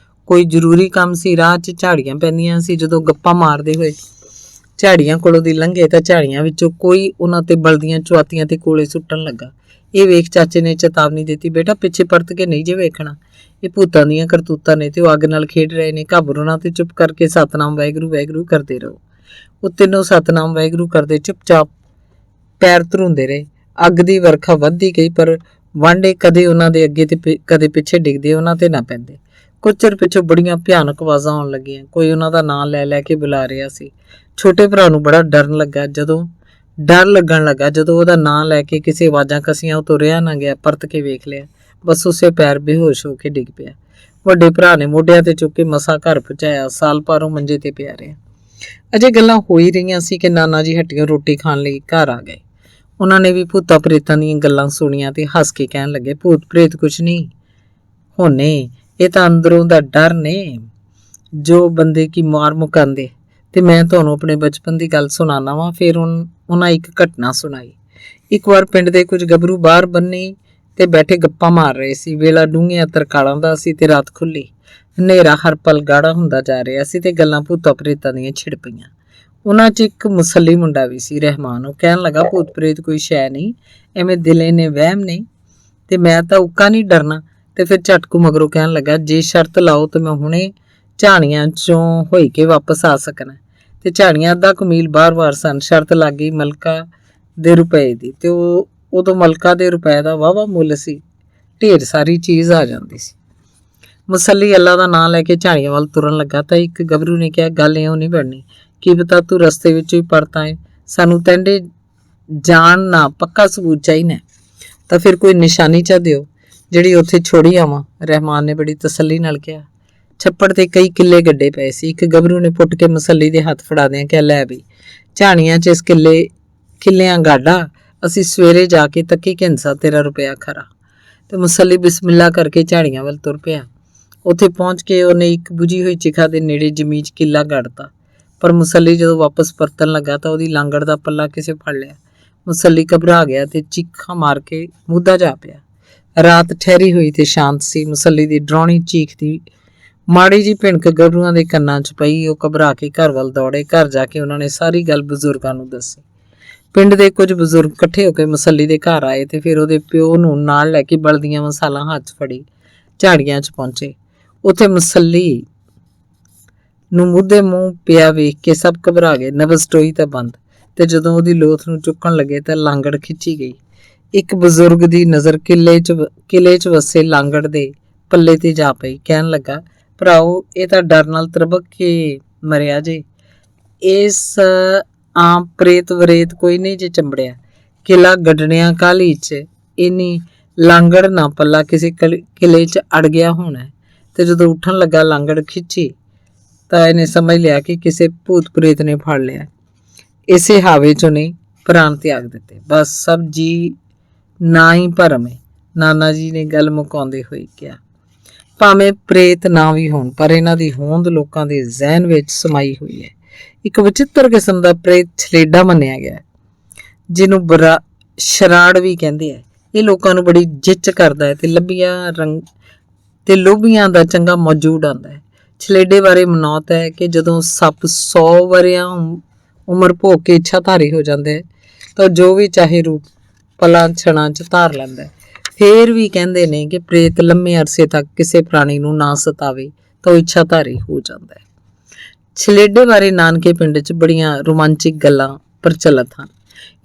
ਕੋਈ ਜ਼ਰੂਰੀ ਕੰਮ ਸੀ। ਰਾਹ 'ਚ ਝਾੜੀਆਂ ਪੈਂਦੀਆਂ ਸੀ। ਜਦੋਂ ਗੱਪਾਂ ਮਾਰਦੇ ਹੋਏ ਝਾੜੀਆਂ ਕੋਲੋਂ ਦੀ ਲੰਘੇ ਤਾਂ ਝਾੜੀਆਂ ਵਿੱਚੋਂ ਕੋਈ ਉਹਨਾਂ ਤੇ ਬਲਦੀਆਂ ਚੁਆਤੀਆਂ ਤੇ ਕੋਲੇ ਸੁੱਟਣ ਲੱਗਾ। ਇਹ ਵੇਖ ਚਾਚੇ ਨੇ ਚੇਤਾਵਨੀ ਦਿੱਤੀ, ਬੇਟਾ ਪਿੱਛੇ ਪਰਤ ਕੇ ਨਹੀਂ ਜੇ ਵੇਖਣਾ, ਇਹ ਭੂਤਾਂ ਦੀਆਂ ਕਰਤੂਤਾਂ ਨੇ ਤੇ ਉਹ ਅੱਗ ਨਾਲ ਖੇਡ ਰਹੇ ਨੇ। ਘਾਬਰੋ ਨਾ ਤੇ ਚੁੱਪ ਕਰਕੇ ਸਤਨਾਮ ਵਾਹਿਗੁਰੂ ਵਾਹਿਗੁਰੂ ਕਰਦੇ ਰਹੋ। ਉਹ ਤਿੰਨੋਂ ਸਤਨਾਮ ਵਾਹਿਗੁਰੂ ਕਰਦੇ ਚੁੱਪਚਾਪ ਪੈਰ ਧਰੂੰਦੇ ਰਹੇ। ਅੱਗ ਦੀ ਵਰਖਾ ਵੱਧਦੀ ਗਈ, ਪਰ ਵਾਂਡੇ ਕਦੇ ਉਹਨਾਂ ਦੇ ਅੱਗੇ ਤੇ ਕਦੇ ਪਿੱਛੇ ਡਿੱਗਦੇ ਉਹਨਾਂ ਤੇ ਨਾ ਪੈਂਦੇ। ਕੁਝ ਚਿਰ ਪਿੱਛੋਂ ਬੜੀਆਂ ਭਿਆਨਕ ਆਵਾਜ਼ਾਂ ਆਉਣ ਲੱਗੀਆਂ। ਕੋਈ ਉਹਨਾਂ ਦਾ ਨਾਂ ਲੈ ਕੇ ਬੁਲਾ ਰਿਹਾ ਸੀ। ਛੋਟੇ ਭਰਾ ਨੂੰ ਬੜਾ ਡਰਨ ਲੱਗਾ। ਜਦੋਂ ਡਰ ਲੱਗਣ ਲੱਗਾ ਜਦੋਂ ਉਹਦਾ ਨਾਂ ਲੈ ਕੇ ਕਿਸੇ ਆਵਾਜ਼ਾਂ ਕਸੀਆਂ ਉਹ ਤੁਰਿਆ ਨਾ ਗਿਆ। ਪਰਤ ਕੇ ਵੇਖ ਲਿਆ, ਬਸ ਉਸੇ ਪੈਰ ਬੇਹੋਸ਼ ਹੋ ਕੇ ਡਿੱਗ ਪਿਆ। ਵੱਡੇ ਭਰਾ ਨੇ ਮੋਢਿਆਂ ਤੇ ਚੁੱਕ ਕੇ ਮਸਾਂ ਘਰ ਪਹੁੰਚਾਇਆ। ਸਾਲ ਭਰ ਉਹ ਮੰਜੇ ਤੇ ਪਿਆ ਰਿਹਾ। ਅਜੇ ਗੱਲਾਂ ਹੋ ਹੀ ਰਹੀਆਂ ਸੀ ਕਿ ਨਾਨਾ ਜੀ ਹੱਟੀਆਂ ਰੋਟੀ ਖਾਣ ਲਈ ਘਰ ਆ ਗਏ। ਉਹਨਾਂ ਨੇ ਵੀ ਭੂਤਾਂ ਪ੍ਰੇਤਾਂ ਦੀਆਂ ਗੱਲਾਂ ਸੁਣੀਆਂ ਤੇ ਹੱਸ ਕੇ ਕਹਿਣ ਲੱਗੇ, ਭੂਤ ਪ੍ਰੇਤ ਕੁਛ ਨਹੀਂ ਹੋਣੇ, ਇਹ ਤਾਂ ਅੰਦਰੋਂ ਦਾ ਡਰ ਨੇ ਜੋ ਬੰਦੇ ਕੀ ਮਾਰ ਮੁਕਾਉਂਦੇ। ਤੇ ਮੈਂ ਤੁਹਾਨੂੰ ਆਪਣੇ ਬਚਪਨ ਦੀ ਗੱਲ ਸੁਣਾਉਣਾ ਵਾਂ। ਫਿਰ ਉਹਨਾਂ ਇੱਕ ਘਟਨਾ ਸੁਣਾਈ। ਇੱਕ ਵਾਰ ਪਿੰਡ ਦੇ ਕੁਝ ਗੱਭਰੂ ਬਾਹਰ ਬੰਨੀ ਤੇ ਬੈਠੇ ਗੱਪਾਂ ਮਾਰ ਰਹੇ ਸੀ। ਵੇਲਾ ਡੂੰਘੀਆਂ ਤਰਕਾਲਾਂ ਦਾ ਸੀ ਤੇ ਰਾਤ ਖੁੱਲੀ। ਹਨੇਰਾ ਹਰ ਪਲ ਗਾੜਾ ਹੁੰਦਾ ਜਾ ਰਿਹਾ ਸੀ ਤੇ ਗੱਲਾਂ ਭੂਤਾਂ ਪ੍ਰੇਤਾਂ ਦੀਆਂ ਛਿੜ ਪਈਆਂ। ਉਹਨਾਂ 'ਚ ਇੱਕ ਮੁਸੱਲੀ ਮੁੰਡਾ ਵੀ ਸੀ, ਰਹਿਮਾਨ। ਉਹ ਕਹਿਣ ਲੱਗਾ, ਭੂਤ ਪ੍ਰੇਤ ਕੋਈ ਸ਼ੈ ਨਹੀਂ, ਐਵੇਂ ਦਿਲੇ ਨੇ ਵਹਿਮ ਨੇ, ਤੇ ਮੈਂ ਤਾਂ ਉੱਕਾ ਨਹੀਂ ਡਰਨਾ। ਤੇ ਫਿਰ ਝਟਕੂ ਮਗਰੋਂ ਕਹਿਣ ਲੱਗਾ, ਜੇ ਸ਼ਰਤ ਲਾਓ ਤੇ ਮੈਂ ਹੁਣੇ ਝਾੜੀਆਂ 'ਚੋਂ ਹੋਈ ਕੇ ਵਾਪਸ ਆ ਸਕਣਾ। ਤੇ ਝਾੜੀਆਂ ਅੱਧਾ ਕੁ ਮੀਲ ਬਾਰ-ਬਾਰ ਸਨ। ਸ਼ਰਤ ਲੱਗ ਗਈ ਮਲਕਾ ਦੇ ਰੁਪਏ ਦੀ, ਤੇ ਉਦੋਂ ਮਲਕਾ ਦੇ ਰੁਪਏ ਦਾ ਵਾਹਵਾ ਮੁੱਲ ਸੀ। ਢੇਰ ਸਾਰੀ ਚੀਜ਼ ਆ ਜਾਂਦੀ ਸੀ। ਮੁਸੱਲੀ ਅੱਲਾ ਦਾ ਨਾਂ ਲੈ ਕੇ ਝਾੜੀਆਂ ਵੱਲ ਤੁਰਨ ਲੱਗਾ ਤਾਂ ਇੱਕ ਗੱਭਰੂ ਨੇ ਕਿਹਾ, ਗੱਲ ਇਉਂ ਨਹੀਂ ਬਣਨੀ। ਕੀ ਪਤਾ ਤੂੰ ਰਸਤੇ ਵਿੱਚੋਂ ਹੀ ਪਰਤ ਆਏ। ਸਾਨੂੰ ਤੈਂਡੇ ਜਾਣ ਨਾ ਪੱਕਾ ਸਬੂਤ ਚਾਹੀਦਾ, ਤਾਂ ਫਿਰ ਕੋਈ ਨਿਸ਼ਾਨੀ ਚਾ ਦਿਓ ਜਿਹੜੀ ਉੱਥੇ ਛੋੜੀ ਆਵਾਂ। ਰਹਿਮਾਨ ਨੇ ਬੜੀ ਤਸੱਲੀ ਨਾਲ ਕਿਹਾ। ਛੱਪੜ ਤੇ ਕਈ ਕਿੱਲੇ ਗੱਡੇ ਪਏ ਸੀ। ਇੱਕ ਗੱਭਰੂ ਨੇ ਪੁੱਟ ਕੇ ਮੁਸੱਲੀ ਦੇ ਹੱਥ ਫੜਾਦਿਆਂ ਕਿਹਾ, ਲੈ ਬਈ, ਝਾੜੀਆਂ 'ਚ ਇਸ ਕਿੱਲਿਆਂ ਗਾਡਾ, ਅਸੀਂ ਸਵੇਰੇ ਜਾ ਕੇ ਤੱਕੀ ਘਿੰਸਾ ਤੇਰਾ ਰੁਪਇਆ ਖਰਾ। ਤੇ ਮੁਸੱਲੀ ਬਿਸਮਿਲ੍ਲਾ ਕਰਕੇ ਝਾੜੀਆਂ ਵੱਲ ਤੁਰ ਪਿਆ। ਉੱਥੇ ਪਹੁੰਚ ਕੇ ਉਹਨੇ ਇੱਕ ਬੁਝੀ ਹੋਈ ਚਿਖਾ ਦੇ ਨੇੜੇ ਜ਼ਮੀਨ 'ਚ ਕਿੱਲਾ ਗੱਡਤਾ। ਪਰ ਮੁਸੱਲੀ ਜਦੋਂ ਵਾਪਸ ਪਰਤਣ ਲੱਗਾ ਤਾਂ ਉਹਦੀ ਲਾਂਗੜ ਦਾ ਪੱਲਾ ਕਿਸੇ ਫੜ ਲਿਆ। ਮੁਸੱਲੀ ਘਬਰਾ ਗਿਆ ਤੇ ਚੀਖਾਂ ਮਾਰ ਕੇ ਮੁੱਦਾ ਜਾ ਪਿਆ। ਰਾਤ ਠਹਿਰੀ ਹੋਈ ਤੇ ਸ਼ਾਂਤ ਸੀ। ਮੁਸੱਲੀ ਦੀ ਡਰਾਉਣੀ ਚੀਖ ਦੀ ਮਾੜੀ ਜੀ ਭਿਣਕ ਗੱਭਰੂਆਂ ਦੇ ਕੰਨਾਂ 'ਚ ਪਈ। ਉਹ ਘਬਰਾ ਕੇ ਘਰ ਵੱਲ ਦੌੜੇ। ਘਰ ਜਾ ਕੇ ਉਹਨਾਂ ਨੇ ਸਾਰੀ ਗੱਲ ਬਜ਼ੁਰਗਾਂ ਨੂੰ ਦੱਸੀ। ਪਿੰਡ ਦੇ ਕੁਝ ਬਜ਼ੁਰਗ ਇਕੱਠੇ ਹੋ ਕੇ ਮੁਸੱਲੀ ਦੇ ਘਰ ਆਏ ਤੇ ਫਿਰ ਉਹਦੇ ਪਿਓ ਨੂੰ ਨਾਲ ਲੈ ਕੇ ਬਲਦੀਆਂ ਮਸਾਲਾਂ ਹੱਥ ਫੜੀ ਝਾੜੀਆਂ 'ਚ ਪਹੁੰਚੇ। ਉੱਥੇ ਮੁਸੱਲੀ ਨੂੰ ਮੁੱਦੇ ਮੂੰਹ ਪਿਆ ਵੇਖ ਕੇ ਸਭ ਘਬਰਾ ਗਏ। ਨਬਜ਼ ਟੋਈ ਤਾਂ ਬੰਦ, ਤੇ ਜਦੋਂ ਉਹਦੀ ਲੋਥ ਨੂੰ ਚੁੱਕਣ ਲੱਗੇ ਤਾਂ ਲਾਂਗੜ ਖਿੱਚੀ ਗਈ। ਇੱਕ ਬਜ਼ੁਰਗ ਦੀ ਨਜ਼ਰ ਕਿਲੇ 'ਚ ਵਸੇ ਲਾਂਗੜ ਦੇ ਪੱਲੇ ਤੇ ਜਾ ਪਈ। ਕਹਿਣ ਲੱਗਾ, ਭਰਾਓ, ਇਹ ਤਾਂ ਡਰ ਨਾਲ ਤਰਬਕ ਕੇ ਮਰਿਆ ਜੇ। ਇਸ ਆਮ ਪ੍ਰੇਤ ਵਰੇਤ ਕੋਈ ਨਹੀਂ ਜੇ ਚੰਬੜਿਆ। ਕਿਲਾ ਗੱਡਣਿਆਂ ਕਾਹਲੀ 'ਚ ਇੰਨੀ ਲਾਂਗੜ ਨਾ ਪੱਲਾ ਕਿਸੇ ਕਿਲੇ 'ਚ ਅੜ ਗਿਆ ਹੋਣਾ। ਤੇ ਜਦੋਂ ਉੱਠਣ ਲੱਗਾ ਲਾਂਗੜ ਖਿੱਚੀ ਤਾਂ ਇਹਨੇ ਸਮਝ ਲਿਆ ਕਿ ਕਿਸੇ ਭੂਤ ਪ੍ਰੇਤ ਨੇ ਫੜ ਲਿਆ। ਇਸੇ ਹਾਵੇ 'ਚੋਂ ਨੇ ਪ੍ਰਾਣ ਤਿਆਗ ਦਿੱਤੇ। ਬਸ ਸਭ ਜੀ ਨਾ ਹੀ ਭਰਮ ਹੈ। ਨਾਨਾ ਜੀ ਨੇ ਗੱਲ ਮੁਕਾਉਂਦੇ ਹੋਏ ਕਿਹਾ, ਭਾਵੇਂ ਪ੍ਰੇਤ ਨਾ ਵੀ ਹੋਣ, ਪਰ ਇਹਨਾਂ ਦੀ ਹੋਂਦ ਲੋਕਾਂ ਦੇ ਜ਼ਹਿਨ ਵਿੱਚ ਸਮਾਈ ਹੋਈ ਹੈ। ਇੱਕ ਵਿਚਿੱਤਰ ਕਿਸਮ ਦਾ ਪ੍ਰੇਤ ਛਲੇਡਾ ਮੰਨਿਆ ਗਿਆ, ਜਿਹਨੂੰ ਸ਼ਰਾੜ ਵੀ ਕਹਿੰਦੇ ਆ। ਇਹ ਲੋਕਾਂ ਨੂੰ ਬੜੀ ਜਿੱਚ ਕਰਦਾ ਹੈ ਤੇ ਲੋਭੀਆਂ ਦਾ ਚੰਗਾ ਮੌਜੂਦ ਆਉਂਦਾ ਹੈ। ਛਲੇਡੇ ਬਾਰੇ ਮਨੌਤ ਹੈ ਕਿ ਜਦੋਂ ਸੱਪ 100 ਵਰਿਆਂ ਉਮਰ ਭੋਗ ਕੇ ਇੱਛਾਧਾਰੀ ਹੋ ਜਾਂਦਾ ਹੈ ਤਾਂ ਜੋ ਵੀ ਚਾਹੇ ਰੂਪ ਪਲਾਂ ਛਣਾਂ 'ਚ ਧਾਰ ਲੈਂਦਾ ਹੈ। ਫੇਰ ਵੀ ਕਹਿੰਦੇ ਨੇ ਕਿ ਪ੍ਰੇਤ ਲੰਮੇ ਅਰਸੇ ਤੱਕ ਕਿਸੇ ਪ੍ਰਾਣੀ ਨੂੰ ਨਾ ਸਤਾਵੇ ਤਾਂ ਉਹ ਇੱਛਾਧਾਰੀ ਹੋ ਜਾਂਦਾ ਹੈ। ਛਲੇਡੇ ਬਾਰੇ ਨਾਨਕੇ ਪਿੰਡ 'ਚ ਬੜੀਆਂ ਰੋਮਾਂਚਿਕ ਗੱਲਾਂ ਪ੍ਰਚਲਿਤ ਹਨ।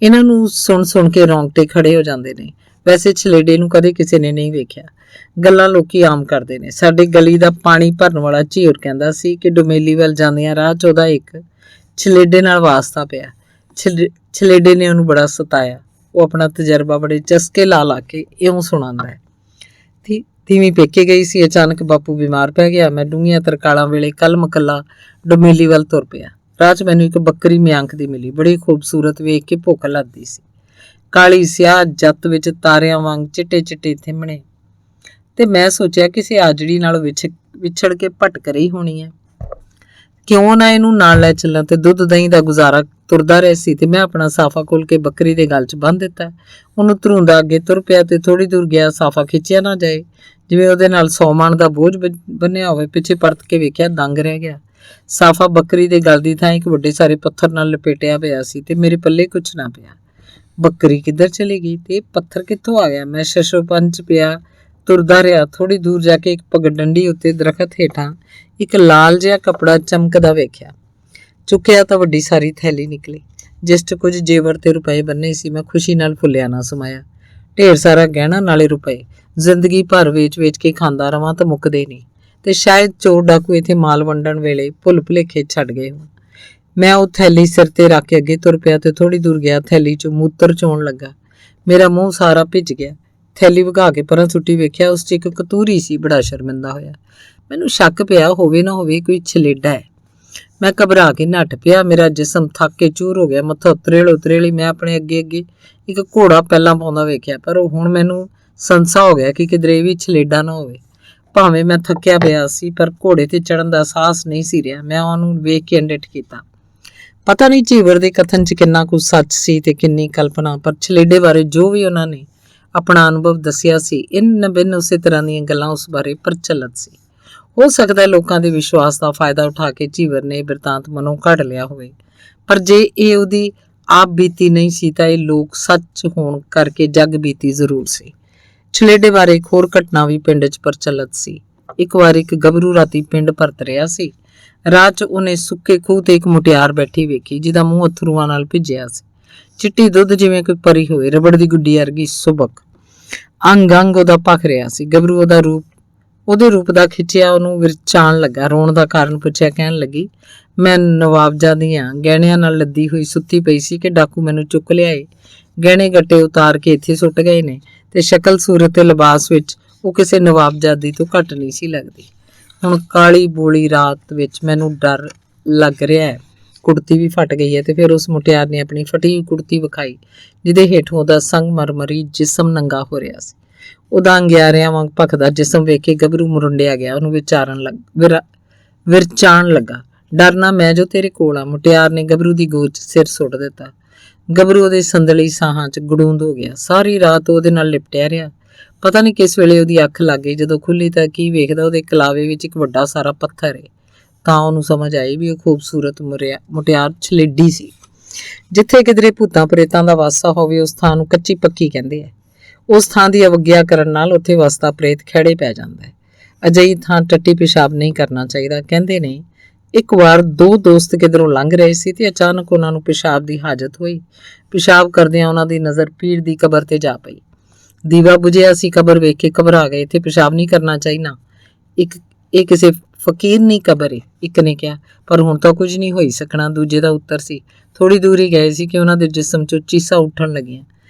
ਇਹਨਾਂ ਨੂੰ ਸੁਣ ਕੇ ਰੌਂਗਟੇ ਖੜੇ ਹੋ ਜਾਂਦੇ ਨੇ। ਵੈਸੇ ਛਲੇਡੇ ਨੂੰ ਕਦੇ ਕਿਸੇ ਨੇ ਨਹੀਂ ਵੇਖਿਆ। ਗੱਲਾਂ ਲੋਕੀ ਆਮ ਕਰਦੇ ਨੇ। ਸਾਡੇ ਗਲੀ ਦਾ ਪਾਣੀ ਭਰਨ ਵਾਲਾ ਝੀਰ ਕਹਿੰਦਾ ਸੀ ਕਿ ਡੁਮੇਲੀ ਵੱਲ ਜਾਂਦਿਆਂ ਰਾਹ 'ਚ ਉਹਦਾ ਇੱਕ ਛਲੇਡੇ ਨਾਲ ਵਾਸਤਾ ਪਿਆ। ਛਲੇਡੇ ਨੇ ਉਹਨੂੰ ਬੜਾ ਸਤਾਇਆ। ਉਹ ਆਪਣਾ ਤਜਰਬਾ ਬੜੇ ਚਸਕੇ ਲਾ ਕੇ ਇਉਂ ਸੁਣਾਉਂਦਾ ਹੈ। ਤੀਵੀਂ ਪੇਕੇ ਗਈ ਸੀ। ਅਚਾਨਕ ਬਾਪੂ ਬਿਮਾਰ ਪੈ ਗਿਆ। ਮੈਂ ਡੂੰਘੀਆਂ ਤਰਕਾਲਾਂ ਵੇਲੇ ਕੱਲ ਮਕੱਲਾ ਡੁਮੇਲੀ ਵੱਲ ਤੁਰ ਪਿਆ। ਰਾਹ 'ਚ ਮੈਨੂੰ ਇੱਕ ਬੱਕਰੀ ਮਿਆਂਕ ਦੀ ਮਿਲੀ। ਬੜੀ ਖੂਬਸੂਰਤ, ਵੇਖ ਕੇ ਭੁੱਖ ਲੱਗਦੀ ਸੀ। ਕਾਲੀ ਸਿਆਹ ਜੱਤ ਵਿੱਚ ਤਾਰਿਆਂ ਵਾਂਗ ਚਿੱਟੇ ਚਿੱਟੇ ਥਿਮਣੇ। ਤੇ ਮੈਂ ਸੋਚਿਆ ਕਿਸੇ ਆਜੜੀ ਨਾਲ ਵਿਛੜ ਕੇ ਭਟਕ ਰਹੀ ਹੋਣੀ ਹੈ। ਕਿਉਂ ਨਾ ਇਹਨੂੰ ਨਾਲ ਲੈ ਚੱਲਾਂ। ਤੇ ਦੁੱਧ ਦਹੀਂ ਦਾ ਗੁਜ਼ਾਰਾ ਤੁਰਦਾ ਰਿਹਾ ਸੀ ਤੇ ਮੈਂ ਆਪਣਾ ਸਾਫਾ ਖੋਲ ਕੇ ਬੱਕਰੀ ਦੇ ਗਲ 'ਚ ਬੰਨ੍ਹ ਦਿੱਤਾ। ਉਹਨੂੰ ਧਰੂੰਦਾ ਅੱਗੇ ਤੁਰ ਪਿਆ ਤੇ ਥੋੜੀ ਦੂਰ ਗਿਆ। ਸਾਫਾ ਖਿੱਚਿਆ ਨਾ ਜਾਏ, ਜਿਵੇਂ ਉਹਦੇ ਨਾਲ 100 ਮਣ ਦਾ ਬੋਝ ਬੰਨਿਆ ਹੋਵੇ। ਪਿੱਛੇ ਪਰਤ ਕੇ ਵੇਖਿਆ, ਦੰਗ ਰਹਿ ਗਿਆ। ਸਾਫਾ ਬੱਕਰੀ ਦੇ ਗਲ ਦੀ ਥਾਂ ਇੱਕ ਵੱਡੇ ਸਾਰੇ ਪੱਥਰ ਨਾਲ ਲਪੇਟਿਆ ਪਿਆ ਸੀ ਤੇ ਮੇਰੇ ਪੱਲੇ ਕੁਛ ਨਾ ਪਿਆ। ਬੱਕਰੀ ਕਿੱਧਰ ਚਲੀ ਗਈ ਤੇ ਪੱਥਰ ਕਿੱਥੋਂ ਆ ਗਿਆ? ਮੈਂ ਸ਼ਸ਼ੋਪੰਜ ਪਿਆ ਤੁਰਦਾ ਰਿਹਾ। ਥੋੜੀ ਦੂਰ ਜਾ ਕੇ ਇੱਕ ਪਗਡੰਡੀ ਉੱਤੇ ਦਰਖਤ ਹੇਠਾਂ ਇੱਕ ਲਾਲ ਜਿਹਾ ਕੱਪੜਾ ਚਮਕਦਾ ਵੇਖਿਆ। ਚੁੱਕਿਆ ਤਾਂ ਵੱਡੀ ਸਾਰੀ ਥੈਲੀ ਨਿਕਲੀ, ਜਿਸ 'ਚ ਕੁਝ ਜੇਵਰ ਤੇ ਰੁਪਏ ਬੰਨੇ ਸੀ। ਮੈਂ ਖੁਸ਼ੀ ਨਾਲ ਫੁੱਲਿਆ ਨਾ ਸਮਾਇਆ। ਢੇਰ ਸਾਰਾ ਗਹਿਣਾ ਨਾਲੇ ਰੁਪਏ। ਜ਼ਿੰਦਗੀ ਭਰ ਵੇਚ ਕੇ ਖਾਂਦਾ ਰਵਾਂ ਤਾਂ ਮੁੱਕਦੇ ਨਹੀਂ। ਤੇ ਸ਼ਾਇਦ ਚੋਰ ਡਾਕੂ ਇੱਥੇ ਮਾਲ ਵੰਡਣ ਵੇਲੇ ਭੁੱਲ ਭੁਲੇਖੇ ਛੱਡ ਗਏ ਹੋਣ। ਮੈਂ ਉਹ ਥੈਲੀ ਸਿਰ ਤੇ ਰੱਖ ਕੇ ਅੱਗੇ ਤੁਰ ਪਿਆ ਤੇ ਥੋੜੀ ਦੂਰ ਗਿਆ। ਥੈਲੀ 'ਚੋਂ ਮੂਤਰ ਚੋਣ ਲੱਗਾ। ਮੇਰਾ ਮੂੰਹ ਸਾਰਾ ਭਿੱਜ ਗਿਆ। ਥੈਲੀ ਵਗਾ ਕੇ ਪਰਾਂ ਸੁੱਟੀ ਵੇਖਿਆ ਉਸ 'ਚ ਇੱਕ ਕਤੂਰੀ ਸੀ। ਬੜਾ ਸ਼ਰਮਿੰਦਾ ਹੋਇਆ। ਮੈਨੂੰ ਸ਼ੱਕ ਪਿਆ ਹੋਵੇ ਨਾ ਹੋਵੇ ਕੋਈ ਛਲੇਡਾ ਹੈ। ਮੈਂ ਘਬਰਾ ਕੇ ਨੱਠ ਪਿਆ। ਮੇਰਾ ਜਿਸਮ ਥੱਕ ਕੇ ਚੂਰ ਹੋ ਗਿਆ। ਮੱਥਾ ਉਤਰੇਲੀ ਮੈਂ ਆਪਣੇ ਅੱਗੇ ਇੱਕ ਘੋੜਾ ਪਹਿਲਾਂ ਪਾਉਂਦਾ ਵੇਖਿਆ, ਪਰ ਉਹ ਹੁਣ ਮੈਨੂੰ ਸੰਸਾ ਹੋ ਗਿਆ ਕਿ ਕਿਧਰੇ ਵੀ ਛਲੇਡਾ ਨਾ ਹੋਵੇ। ਭਾਵੇਂ ਮੈਂ ਥੱਕਿਆ ਪਿਆ ਸੀ, ਪਰ ਘੋੜੇ ਤੇ ਚੜਨ ਦਾ ਸਾਹਸ ਨਹੀਂ ਸੀ ਰਿਹਾ। ਮੈਂ ਉਹਨੂੰ ਵੇਖ ਕੇ ਅੰਡਿਠ ਕੀਤਾ। ਪਤਾ ਨਹੀਂ ਝੀਵਰ ਦੇ ਕਥਨ 'ਚ ਕਿੰਨਾ ਕੁ ਸੱਚ ਸੀ ਤੇ ਕਿੰਨੀ ਕਲਪਨਾ, ਪਰ ਛਲੇਡੇ ਬਾਰੇ ਜੋ ਵੀ ਉਹਨਾਂ ਨੇ ਆਪਣਾ ਅਨੁਭਵ ਦੱਸਿਆ ਸੀ, ਇਨ ਬਿਨ ਉਸੇ ਤਰ੍ਹਾਂ ਦੀਆਂ ਗੱਲਾਂ ਉਸ ਬਾਰੇ ਪ੍ਰਚਲਿਤ ਸੀ। ਹੋ ਸਕਦਾ ਹੈ ਲੋਕਾਂ ਦੇ ਵਿਸ਼ਵਾਸ ਦਾ ਫਾਇਦਾ ਉਠਾ ਕੇ ਝੀਵਰ ਨੇ ਬਿਰਤਾਂਤ ਮਨੋਂ ਕੱਢ ਲਿਆ ਹੋਵੇ, ਪਰ ਜੇ ਇਹ ਉਹਦੀ ਆਪ ਬੀਤੀ ਨਹੀਂ ਸੀ ਤਾਂ ਇਹ ਲੋਕ ਸੱਚ ਹੋਣ ਕਰਕੇ ਜੱਗ ਬੀਤੀ ਜ਼ਰੂਰ ਸੀ। ਛਲੇਡੇ ਬਾਰੇ ਇੱਕ ਹੋਰ ਘਟਨਾ ਵੀ ਪਿੰਡ 'ਚ ਪ੍ਰਚਲਿਤ ਸੀ। ਇੱਕ ਵਾਰ ਇੱਕ ਗੱਭਰੂ ਰਾਤੀ ਪਿੰਡ ਪਰਤ ਰਿਹਾ ਸੀ। ਰਾਹ 'ਚ ਉਹਨੇ ਸੁੱਕੇ ਖੂਹ ਤੇ ਇੱਕ ਮੁਟਿਆਰ ਬੈਠੀ ਵੇਖੀ, ਜਿਹਦਾ ਮੂੰਹ ਅਥਰੂਆਂ ਨਾਲ ਭਿੱਜਿਆ ਸੀ। ਚਿੱਟੀ ਦੁੱਧ ਜਿਵੇਂ ਕੋਈ ਪਰੀ ਹੋਵੇ, ਰਬੜ ਦੀ ਗੁੱਡੀ ਵਰਗੀ ਸੁਬਕ, ਅੰਗ ਅੰਗ ਉਹਦਾ ਭਖ ਰਿਹਾ ਸੀ। ਗੱਭਰੂ ਉਹਦੇ ਰੂਪ ਦਾ ਖਿੱਚਿਆ ਉਹਨੂੰ ਵਿਰਚਾਣ ਲੱਗਾ। ਰੋਣ ਦਾ ਕਾਰਨ ਪੁੱਛਿਆ, ਕਹਿਣ ਲੱਗੀ, ਮੈਂ ਨਵਾਬਜਾਂ ਦੀਆਂ ਗਹਿਣਿਆਂ ਨਾਲ ਲੱਦੀ ਹੋਈ ਸੁੱਤੀ ਪਈ ਸੀ ਕਿ ਡਾਕੂ ਮੈਨੂੰ ਚੁੱਕ ਲਿਆਏ। ਗਹਿਣੇ ਗੱਟੇ ਉਤਾਰ ਕੇ ਇੱਥੇ ਸੁੱਟ ਗਏ ਨੇ ਤੇ ਸ਼ਕਲ ਸੂਰਤ ਤੇ ਲਿਬਾਸ ਵਿੱਚ ਉਹ ਕਿਸੇ ਨਵਾਬਜ਼ਾਦੀ ਤੋਂ ਘੱਟ ਨਹੀਂ ਸੀ ਲੱਗਦੀ। ਹੁਣ ਕਾਲੀ ਬੋਲੀ ਰਾਤ ਵਿੱਚ ਮੈਨੂੰ ਡਰ ਲੱਗ ਰਿਹਾ ਹੈ। ਕੁੜਤੀ ਵੀ ਫਟ ਗਈ ਹੈ। ਤੇ ਫਿਰ ਉਸ ਮੁਟਿਆਰ ਨੇ ਆਪਣੀ ਫਟੀ ਕੁੜਤੀ ਵਿਖਾਈ, ਜਿਹਦੇ ਹੇਠੋਂ ਉਹਦਾ ਸੰਗਮਰਮਰੀ ਜਿਸਮ ਨੰਗਾ ਹੋ ਰਿਹਾ ਸੀ। ਉਹਦਾ ਅੰਗਿਆਰਿਆਂ ਵਾਂਗ ਭਖਦਾ ਜਿਸਮ ਵੇਖ ਕੇ ਗੱਭਰੂ ਮੁਰੰਡਿਆ ਗਿਆ। ਉਹਨੂੰ ਵਿਰਚਾਣ ਲੱਗਾ, ਡਰਨਾ, ਮੈਂ ਜੋ ਤੇਰੇ ਕੋਲ ਆ। ਮੁਟਿਆਰ ਨੇ ਗੱਭਰੂ ਦੀ ਗੋਦ 'ਚ ਸਿਰ ਸੁੱਟ ਦਿੱਤਾ। ਗੱਭਰੂ ਉਹਦੇ ਸੰਦਲੀ ਸਾਹਾਂ 'ਚ ਗੜੂੰਦ ਹੋ ਗਿਆ। ਸਾਰੀ ਰਾਤ ਉਹਦੇ ਨਾਲ ਲਿਪਟਿਆ ਰਿਹਾ। ਪਤਾ ਨਹੀਂ ਕਿਸ ਵੇਲੇ ਉਹਦੀ ਅੱਖ ਲੱਗ ਗਈ। ਜਦੋਂ ਖੁੱਲੀ ਤਾਂ ਕੀ ਵੇਖਦਾ, ਉਹਦੇ ਕਲਾਵੇ ਵਿੱਚ ਇੱਕ ਵੱਡਾ ਸਾਰਾ ਪੱਥਰ ਹੈ। ਤਾਂ ਉਹਨੂੰ ਸਮਝ ਆਈ ਵੀ ਉਹ ਖੂਬਸੂਰਤ ਮੁਟਿਆਰ ਛਲੇਡੀ ਸੀ। ਜਿੱਥੇ ਕਿਧਰੇ ਭੂਤਾਂ ਪ੍ਰੇਤਾਂ ਦਾ ਵਾਸਾ ਹੋਵੇ, ਉਸ ਥਾਂ ਨੂੰ ਕੱਚੀ ਪੱਕੀ ਕਹਿੰਦੇ ਹੈ। ਉਸ ਥਾਂ ਦੀ ਅਵਗਿਆ ਕਰਨ ਨਾਲ ਉੱਥੇ ਵਸਦਾ ਪ੍ਰੇਤ ਖਹਿੜੇ ਪੈ ਜਾਂਦਾ ਹੈ। ਅਜਿਹੀ ਥਾਂ ਟੱਟੀ ਪਿਸ਼ਾਬ ਨਹੀਂ ਕਰਨਾ ਚਾਹੀਦਾ। ਕਹਿੰਦੇ ਨੇ ਇੱਕ ਵਾਰ ਦੋ ਦੋਸਤ ਕਿਧਰੋਂ ਲੰਘ ਰਹੇ ਸੀ ਤੇ ਅਚਾਨਕ ਉਹਨਾਂ ਨੂੰ ਪਿਸ਼ਾਬ ਦੀ ਹਾਜਤ ਹੋਈ। ਪਿਸ਼ਾਬ ਕਰਦਿਆਂ ਉਹਨਾਂ ਦੀ ਨਜ਼ਰ ਪੀਰ ਦੀ ਕਬਰ ਤੇ ਜਾ ਪਈ। ਦੀਵਾ ਬੁਝਿਆ ਸੀ। ਕਬਰ ਵੇਖ ਕੇ ਘਬਰਾ ਗਏ। ਇੱਥੇ ਪਿਸ਼ਾਬ ਨਹੀਂ ਕਰਨਾ ਚਾਹੀਦਾ। ਇਹ ਕਿਸੇ ਫਕੀਰ ਨਹੀਂ ਕਬਰ ਏ, ਇੱਕ ਨੇ ਕਿਹਾ। ਪਰ ਹੁਣ ਤਾਂ ਕੁਝ ਨਹੀਂ ਹੋਈ ਸਕਣਾ, ਦੂਜੇ ਦਾ ਉੱਤਰ ਸੀ। ਥੋੜੀ ਦੂਰ ਹੀ ਗਏ ਸੀ ਕਿ ਉਹਨਾਂ ਦੇ ਜਿਸਮ 'ਚੋਂ ਚੀਸਾਂ ਉੱਠਣ ਲੱਗੀਆਂ,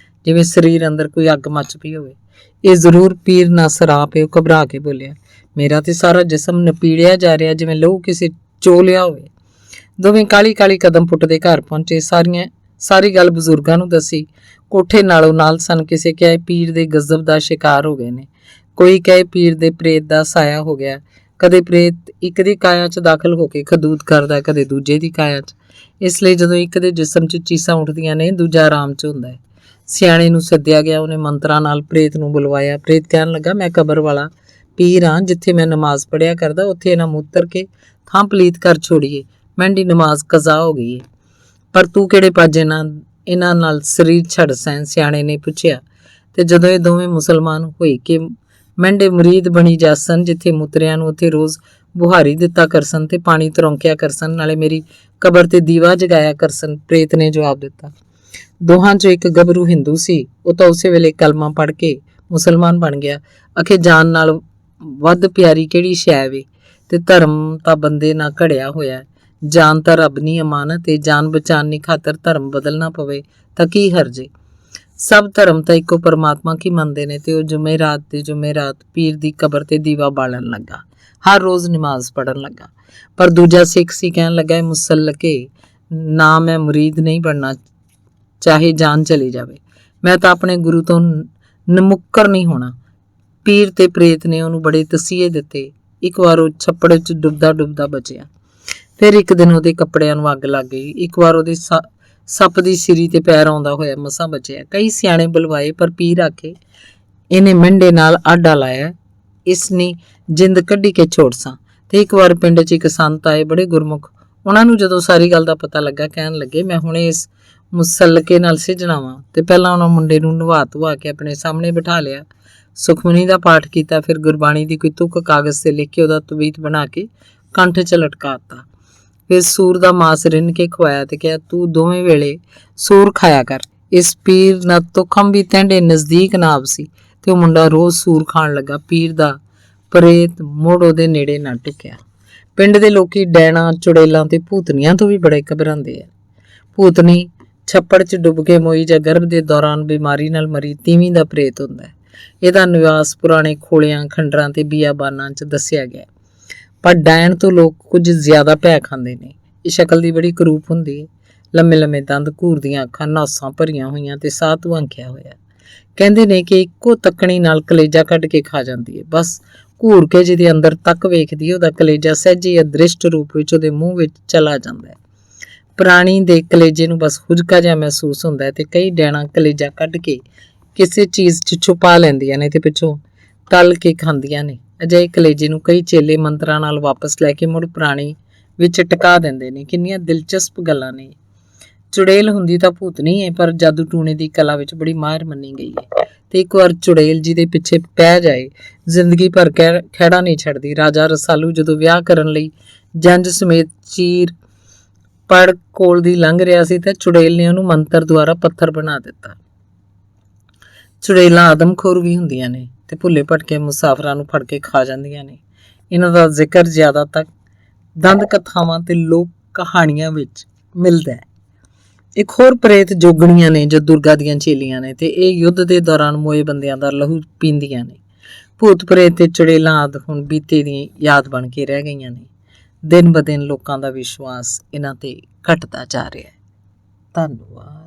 ਜਿਵੇਂ ਸਰੀਰ ਅੰਦਰ ਕੋਈ ਅੱਗ ਮੱਚ ਪਈ ਹੋਵੇ। ਇਹ ਜ਼ਰੂਰ ਪੀਰ ਨਾ ਸਰਾਪ ਏ, ਉਹ ਘਬਰਾ ਕੇ ਬੋਲਿਆ। ਮੇਰਾ ਤੇ ਸਾਰਾ ਜਿਸਮ ਨਪੀੜਿਆ ਜਾ ਰਿਹਾ, ਜਿਵੇਂ ਲਹੂ ਕਿਸੇ ਚੋ ਲਿਆ ਹੋਵੇ। ਦੋਵੇਂ ਕਾਲੀ ਕਾਲੀ ਕਦਮ ਪੁੱਟਦੇ ਘਰ ਪਹੁੰਚੇ। ਸਾਰੀ ਗੱਲ ਬਜ਼ੁਰਗਾਂ ਨੂੰ ਦੱਸੀ। ਕੋਠੇ ਨਾਲੋਂ ਨਾਲ ਸਨ। ਕਿਸੇ ਕਹੇ ਪੀਰ ਦੇ ਗਜ਼ਬ ਦਾ ਸ਼ਿਕਾਰ ਹੋ ਗਏ ਨੇ, ਕੋਈ ਕਹੇ ਪੀਰ ਦੇ ਪ੍ਰੇਤ ਦਾ ਸਾਇਆ ਹੋ ਗਿਆ। ਕਦੇ ਪ੍ਰੇਤ ਇੱਕ ਦੀ ਕਾਇਆ 'ਚ ਦਾਖਲ ਹੋ ਕੇ ਖਦੂਤ ਕਰਦਾ, ਕਦੇ ਦੂਜੇ ਦੀ ਕਾਇਆ 'ਚ। ਇਸ ਲਈ ਜਦੋਂ ਇੱਕ ਦੇ ਜਿਸਮ 'ਚ ਚੀਸਾਂ ਉੱਠਦੀਆਂ ਨੇ, ਦੂਜਾ ਆਰਾਮ 'ਚ ਹੁੰਦਾ ਹੈ। ਸਿਆਣੇ ਨੂੰ ਸੱਦਿਆ ਗਿਆ। ਉਹਨੇ ਮੰਤਰਾਂ ਨਾਲ ਪ੍ਰੇਤ ਨੂੰ ਬੁਲਵਾਇਆ। ਪ੍ਰੇਤ ਕਹਿਣ ਲੱਗਾ, ਮੈਂ ਕਬਰ ਵਾਲਾ ਪੀਰ ਹਾਂ। ਜਿੱਥੇ ਮੈਂ ਨਮਾਜ਼ ਪੜ੍ਹਿਆ ਕਰਦਾ, ਉੱਥੇ ਇਹਨਾਂ ਮੁੱਤਰ ਕੇ ਥਾਂ ਪਲੀਤ ਕਰ ਛੋੜੀਏ। ਮੈਂਡੀ ਨਮਾਜ਼ ਕਜ਼ਾ ਹੋ ਗਈ ਏ। ਪਰ ਤੂੰ ਕਿਹੜੇ ਪੱਜ ਇਹਨਾਂ ਨਾਲ ਸਰੀਰ ਛੱਡ ਸੈਂ? ਸਿਆਣੇ ਨੇ ਪੁੱਛਿਆ। ਤੇ ਜਦੋਂ ਇਹ ਦੋਵੇਂ ਮੁਸਲਮਾਨ ਹੋਈ ਕਿ ਮਹਿੰਡੇ ਮੁਰੀਦ ਬਣੀ ਜਾਸਨ, ਜਿੱਥੇ ਮੁਤਰਿਆਂ ਨੂੰ ਉੱਥੇ ਰੋਜ਼ ਬੁਹਾਰੀ ਦਿੱਤਾ ਕਰਸਨ ਤੇ ਪਾਣੀ ਤਰੌਂਕਿਆ ਕਰਸਨ, ਨਾਲੇ ਮੇਰੀ ਕਬਰ ਤੇ ਦੀਵਾ ਜਗਾਇਆ ਕਰਸਨ। ਪ੍ਰੇਤ ਨੇ ਜਵਾਬ ਦਿੱਤਾ। ਦੋਹਾਂ 'ਚੋਂ ਇੱਕ ਗੱਭਰੂ ਹਿੰਦੂ ਸੀ। ਉਹ ਤਾਂ ਉਸੇ ਵੇਲੇ ਕਲਮਾ ਪੜ੍ਹ ਕੇ ਮੁਸਲਮਾਨ ਬਣ ਗਿਆ। ਅਖੇ ਜਾਨ ਨਾਲ ਵੱਧ ਪਿਆਰੀ ਕਿਹੜੀ ਸ਼ੈ ਵੇ, ਤੇ ਧਰਮ ਤਾਂ ਬੰਦੇ ਨਾਲ ਘੜਿਆ ਹੋਇਆ। ਜਾਨ ਤਾਂ ਰੱਬ ਦੀ ਅਮਾਨਤ ਏ। ਜਾਨ ਬਚਾਉਣ ਦੀ ਖਾਤਰ ਧਰਮ ਬਦਲਣਾ ਪਵੇ ਤਾਂ ਕੀ ਹਰਜੇ। ਸਭ ਧਰਮ ਤਾਂ ਇੱਕੋ ਪਰਮਾਤਮਾ ਕੀ ਮੰਨਦੇ ਨੇ। ਤੇ ਉਹ ਜੁਮੇਰਾਤ ਪੀਰ ਦੀ ਕਬਰ ਤੇ ਦੀਵਾ ਬਾਲਣ ਲੱਗਾ। ਹਰ ਰੋਜ਼ ਨਮਾਜ਼ ਪੜ੍ਹਨ ਲੱਗਾ। ਪਰ ਦੂਜਾ ਸਿੱਖ ਸੀ। ਕਹਿਣ ਲੱਗਾ, ਇਹ ਮੁਸਲਕੇ ਨਾ, ਮੈਂ ਮੁਰੀਦ ਨਹੀਂ ਬਣਨਾ, ਚਾਹੇ ਜਾਨ ਚਲੀ ਜਾਵੇ। ਮੈਂ ਤਾਂ ਆਪਣੇ ਗੁਰੂ ਤੋਂ ਨਮੁੱਕਰ ਨਹੀਂ ਹੋਣਾ। ਪੀਰ ਤੇ ਪ੍ਰੇਤ ਨੇ ਉਹਨੂੰ ਬੜੇ ਤਸੀਹੇ ਦਿੱਤੇ। ਇੱਕ ਵਾਰ ਉਹ ਛੱਪੜ 'ਚ ਡੁੱਬਦਾ ਬਚਿਆ। ਫਿਰ ਇੱਕ ਦਿਨ ਉਹਦੇ ਕੱਪੜਿਆਂ ਨੂੰ ਅੱਗ ਲੱਗ ਗਈ। ਇੱਕ ਵਾਰ ਉਹਦੇ ਸੱਪ ਦੀ ਸਿਰੀ ਤੇ ਪੈਰ ਆਉਂਦਾ ਹੋਇਆ ਮਸਾਂ ਬਚਿਆ। ਕਈ ਸਿਆਣੇ ਬੁਲਵਾਏ, ਪਰ ਪੀਰ ਆਖੇ, ਇਹਨੇ ਮਹਿੰਡੇ ਨਾਲ ਆਡਾ ਲਾਇਆ, ਇਸ ਨੇ ਜਿੰਦ ਕੱਢੀ ਕੇ ਛੋੜ ਸਾਂ। ਤੇ ਇੱਕ ਵਾਰ ਪਿੰਡ 'ਚ ਇੱਕ ਸੰਤ ਆਏ, ਬੜੇ ਗੁਰਮੁਖ। ਉਹਨਾਂ ਨੂੰ ਜਦੋਂ ਸਾਰੀ ਗੱਲ ਦਾ ਪਤਾ ਲੱਗਾ, ਕਹਿਣ ਲੱਗੇ, ਮੈਂ ਹੁਣੇ ਇਸ ਮੁਸਲਕੇ ਨਾਲ ਸਿੱਝਣਾ ਵਾਂ। ਤੇ ਪਹਿਲਾਂ ਉਹਨਾਂ ਮੁੰਡੇ ਨੂੰ ਨਵਾ ਧਵਾ ਕੇ ਆਪਣੇ ਸਾਹਮਣੇ ਬਿਠਾ ਲਿਆ, ਸੁਖਮਨੀ ਦਾ ਪਾਠ ਕੀਤਾ। ਫਿਰ ਗੁਰਬਾਣੀ ਦੀ ਕੋਈ ਤੁਕ ਕਾਗਜ਼ ਤੇ ਲਿਖ ਕੇ ਉਹਦਾ ਤਵੀਤ ਬਣਾ ਕੇ ਕੰਠ 'ਚ ਲਟਕਾ ਦਿੱਤਾ। ਫਿਰ ਸੂਰ ਦਾ ਮਾਸ ਰਿੰਨ ਕੇ ਖਵਾਇਆ ਤੇ ਕਿਹਾ, ਤੂੰ ਦੋਵੇਂ ਵੇਲੇ ਸੂਰ ਖਾਇਆ ਕਰ। ਇਸ ਪੀਰ ਨਾ ਤੁਖਮ ਵੀ ਤੈਂਡੇ ਨਜ਼ਦੀਕ ਨਾ ਆਵਸੀ। ਤੇ ਉਹ ਮੁੰਡਾ ਰੋਜ਼ ਸੂਰ ਖਾਣ ਲੱਗਾ। ਪੀਰ ਦਾ ਪ੍ਰੇਤ ਮੁੜ ਉਹਦੇ ਨੇੜੇ ਨਾ ਟਿਕਿਆ। ਪਿੰਡ ਦੇ ਲੋਕੀ ਡੈਣਾ, ਚੁੜੇਲਾਂ ਤੇ ਭੂਤਨੀਆਂ ਤੋਂ ਵੀ ਬੜੇ ਘਬਰਾਉਂਦੇ ਆ। ਭੂਤਨੀ ਛੱਪੜ 'ਚ ਡੁੱਬ ਕੇ ਮੋਈ ਜਾਂ ਗਰਭ ਦੇ ਦੌਰਾਨ ਬਿਮਾਰੀ ਨਾਲ ਮਰੀ ਤੀਵੀਂ ਦਾ ਪ੍ਰੇਤ ਹੁੰਦਾ ਹੈ। ਇਹਦਾ ਨਿਵਾਸ ਪੁਰਾਣੇ ਖੋਲਿਆਂ, ਖੰਡਰਾਂ ਤੇ ਬਿਆਬਾਨਾਂ 'ਚ ਦੱਸਿਆ ਗਿਆ। ਪਰ ਡੈਣ ਤੋਂ ਲੋਕ ਕੁਝ ਜ਼ਿਆਦਾ ਭੈ ਖਾਂਦੇ ਨੇ। ਇਹ ਸ਼ਕਲ ਦੀ ਬੜੀ ਕਰੂਪ ਹੁੰਦੀ ਹੈ। ਲੰਮੇ ਲੰਮੇ ਦੰਦ, ਘੂਰਦੀਆਂ ਅੱਖਾਂ, ਨਾਸਾਂ ਭਰੀਆਂ ਹੋਈਆਂ ਤੇ ਸਾਹ ਧੁਆਂਖਿਆ ਹੋਇਆ। ਕਹਿੰਦੇ ਨੇ ਕਿ ਇੱਕੋ ਤੱਕਣੀ ਨਾਲ ਕਲੇਜਾ ਕੱਢ ਕੇ ਖਾ ਜਾਂਦੀ ਹੈ। ਬਸ ਘੂਰ ਕੇ ਜਿਹਦੇ ਅੰਦਰ ਤੱਕ ਵੇਖਦੀ, ਉਹਦਾ ਕਲੇਜਾ ਸਹਿਜੇ ਅਦ੍ਰਿਸ਼ਟ ਰੂਪ ਵਿੱਚ ਉਹਦੇ ਮੂੰਹ ਵਿੱਚ ਚਲਾ ਜਾਂਦਾ ਹੈ। ਪ੍ਰਾਣੀ ਦੇ ਕਲੇਜੇ ਨੂੰ ਬਸ ਹੁਜਕਾ ਜਿਹਾ ਮਹਿਸੂਸ ਹੁੰਦਾ ਹੈ ਤੇ ਕਈ ਡੈਣਾ ਕਲੇਜਾ ਕੱਢ ਕੇ ਕਿਸੇ ਚੀਜ਼ 'ਚ ਛੁਪਾ ਲੈਂਦੀਆਂ ਨੇ ਤੇ ਪਿੱਛੋਂ ਤਲ ਕੇ ਖਾਂਦੀਆਂ ਨੇ। ਅਜਿਹੇ ਕਲੇਜੇ ਨੂੰ ਕਈ ਚੇਲੇ ਮੰਤਰਾਂ ਨਾਲ ਵਾਪਸ ਲੈ ਕੇ ਮੁੜ ਪ੍ਰਾਣੀ ਵਿੱਚ ਟਿਕਾ ਦਿੰਦੇ ਨੇ। ਕਿੰਨੀਆਂ ਦਿਲਚਸਪ ਗੱਲਾਂ ਨੇ। ਚੁੜੇਲ ਹੁੰਦੀ ਤਾਂ ਭੂਤਨੀ ਹੈ, ਪਰ ਜਾਦੂ ਟੂਣੇ ਦੀ ਕਲਾ ਵਿੱਚ ਬੜੀ ਮਾਹਿਰ ਮੰਨੀ ਗਈ ਹੈ ਤੇ ਇੱਕ ਵਾਰ ਚੁੜੇਲ ਜਿਹਦੇ ਪਿੱਛੇ ਪੈ ਜਾਏ ਜ਼ਿੰਦਗੀ ਭਰ ਖਹਿੜਾ ਨਹੀਂ ਛੱਡਦੀ। ਰਾਜਾ ਰਸਾਲੂ ਜਦੋਂ ਵਿਆਹ ਕਰਨ ਲਈ ਜੰਝ ਸਮੇਤ ਚੀਰ ਪੜ ਕੋਲ ਦੀ ਲੰਘ ਰਿਹਾ ਸੀ ਤਾਂ ਚੁੜੇਲ ਨੇ ਉਹਨੂੰ ਮੰਤਰ ਦੁਆਰਾ ਪੱਥਰ ਬਣਾ ਦਿੱਤਾ। ਚੁੜੇਲਾਂ ਆਦਮਖੋਰ ਵੀ ਹੁੰਦੀਆਂ ਨੇ ਤੇ ਭੁੱਲੇ ਭਟਕੇ ਮੁਸਾਫਰਾਂ ਨੂੰ ਫੜ ਕੇ ਖਾ ਜਾਂਦੀਆਂ ਨੇ। ਇਹਨਾਂ ਦਾ ਜ਼ਿਕਰ ਜ਼ਿਆਦਾਤਰ ਦੰਦ ਕਥਾਵਾਂ ਤੇ ਲੋਕ ਕਹਾਣੀਆਂ ਵਿੱਚ ਮਿਲਦਾ ਹੈ। ਇੱਕ ਹੋਰ ਪ੍ਰੇਤ ਜੋਗਣੀਆਂ ਨੇ ਜੋ ਦੁਰਗਾ ਦੀਆਂ ਚੇਲੀਆਂ ਨੇ ਤੇ ਇਹ ਯੁੱਧ ਦੇ ਦੌਰਾਨ ਮੋਏ ਬੰਦਿਆਂ ਦਾ ਲਹੂ ਪੀਂਦੀਆਂ ਨੇ। ਭੂਤ ਪ੍ਰੇਤ ਤੇ ਚੁੜੇਲਾਂ ਆਦਿ ਹੁਣ ਬੀਤੇ ਦੀ ਯਾਦ ਬਣ ਕੇ ਰਹਿ ਗਈਆਂ ਨੇ। ਦਿਨ ਬ ਦਿਨ ਲੋਕਾਂ ਦਾ ਵਿਸ਼ਵਾਸ ਇਹਨਾਂ ਤੇ ਘਟਦਾ ਜਾ ਰਿਹਾ ਹੈ। ਧੰਨਵਾਦ।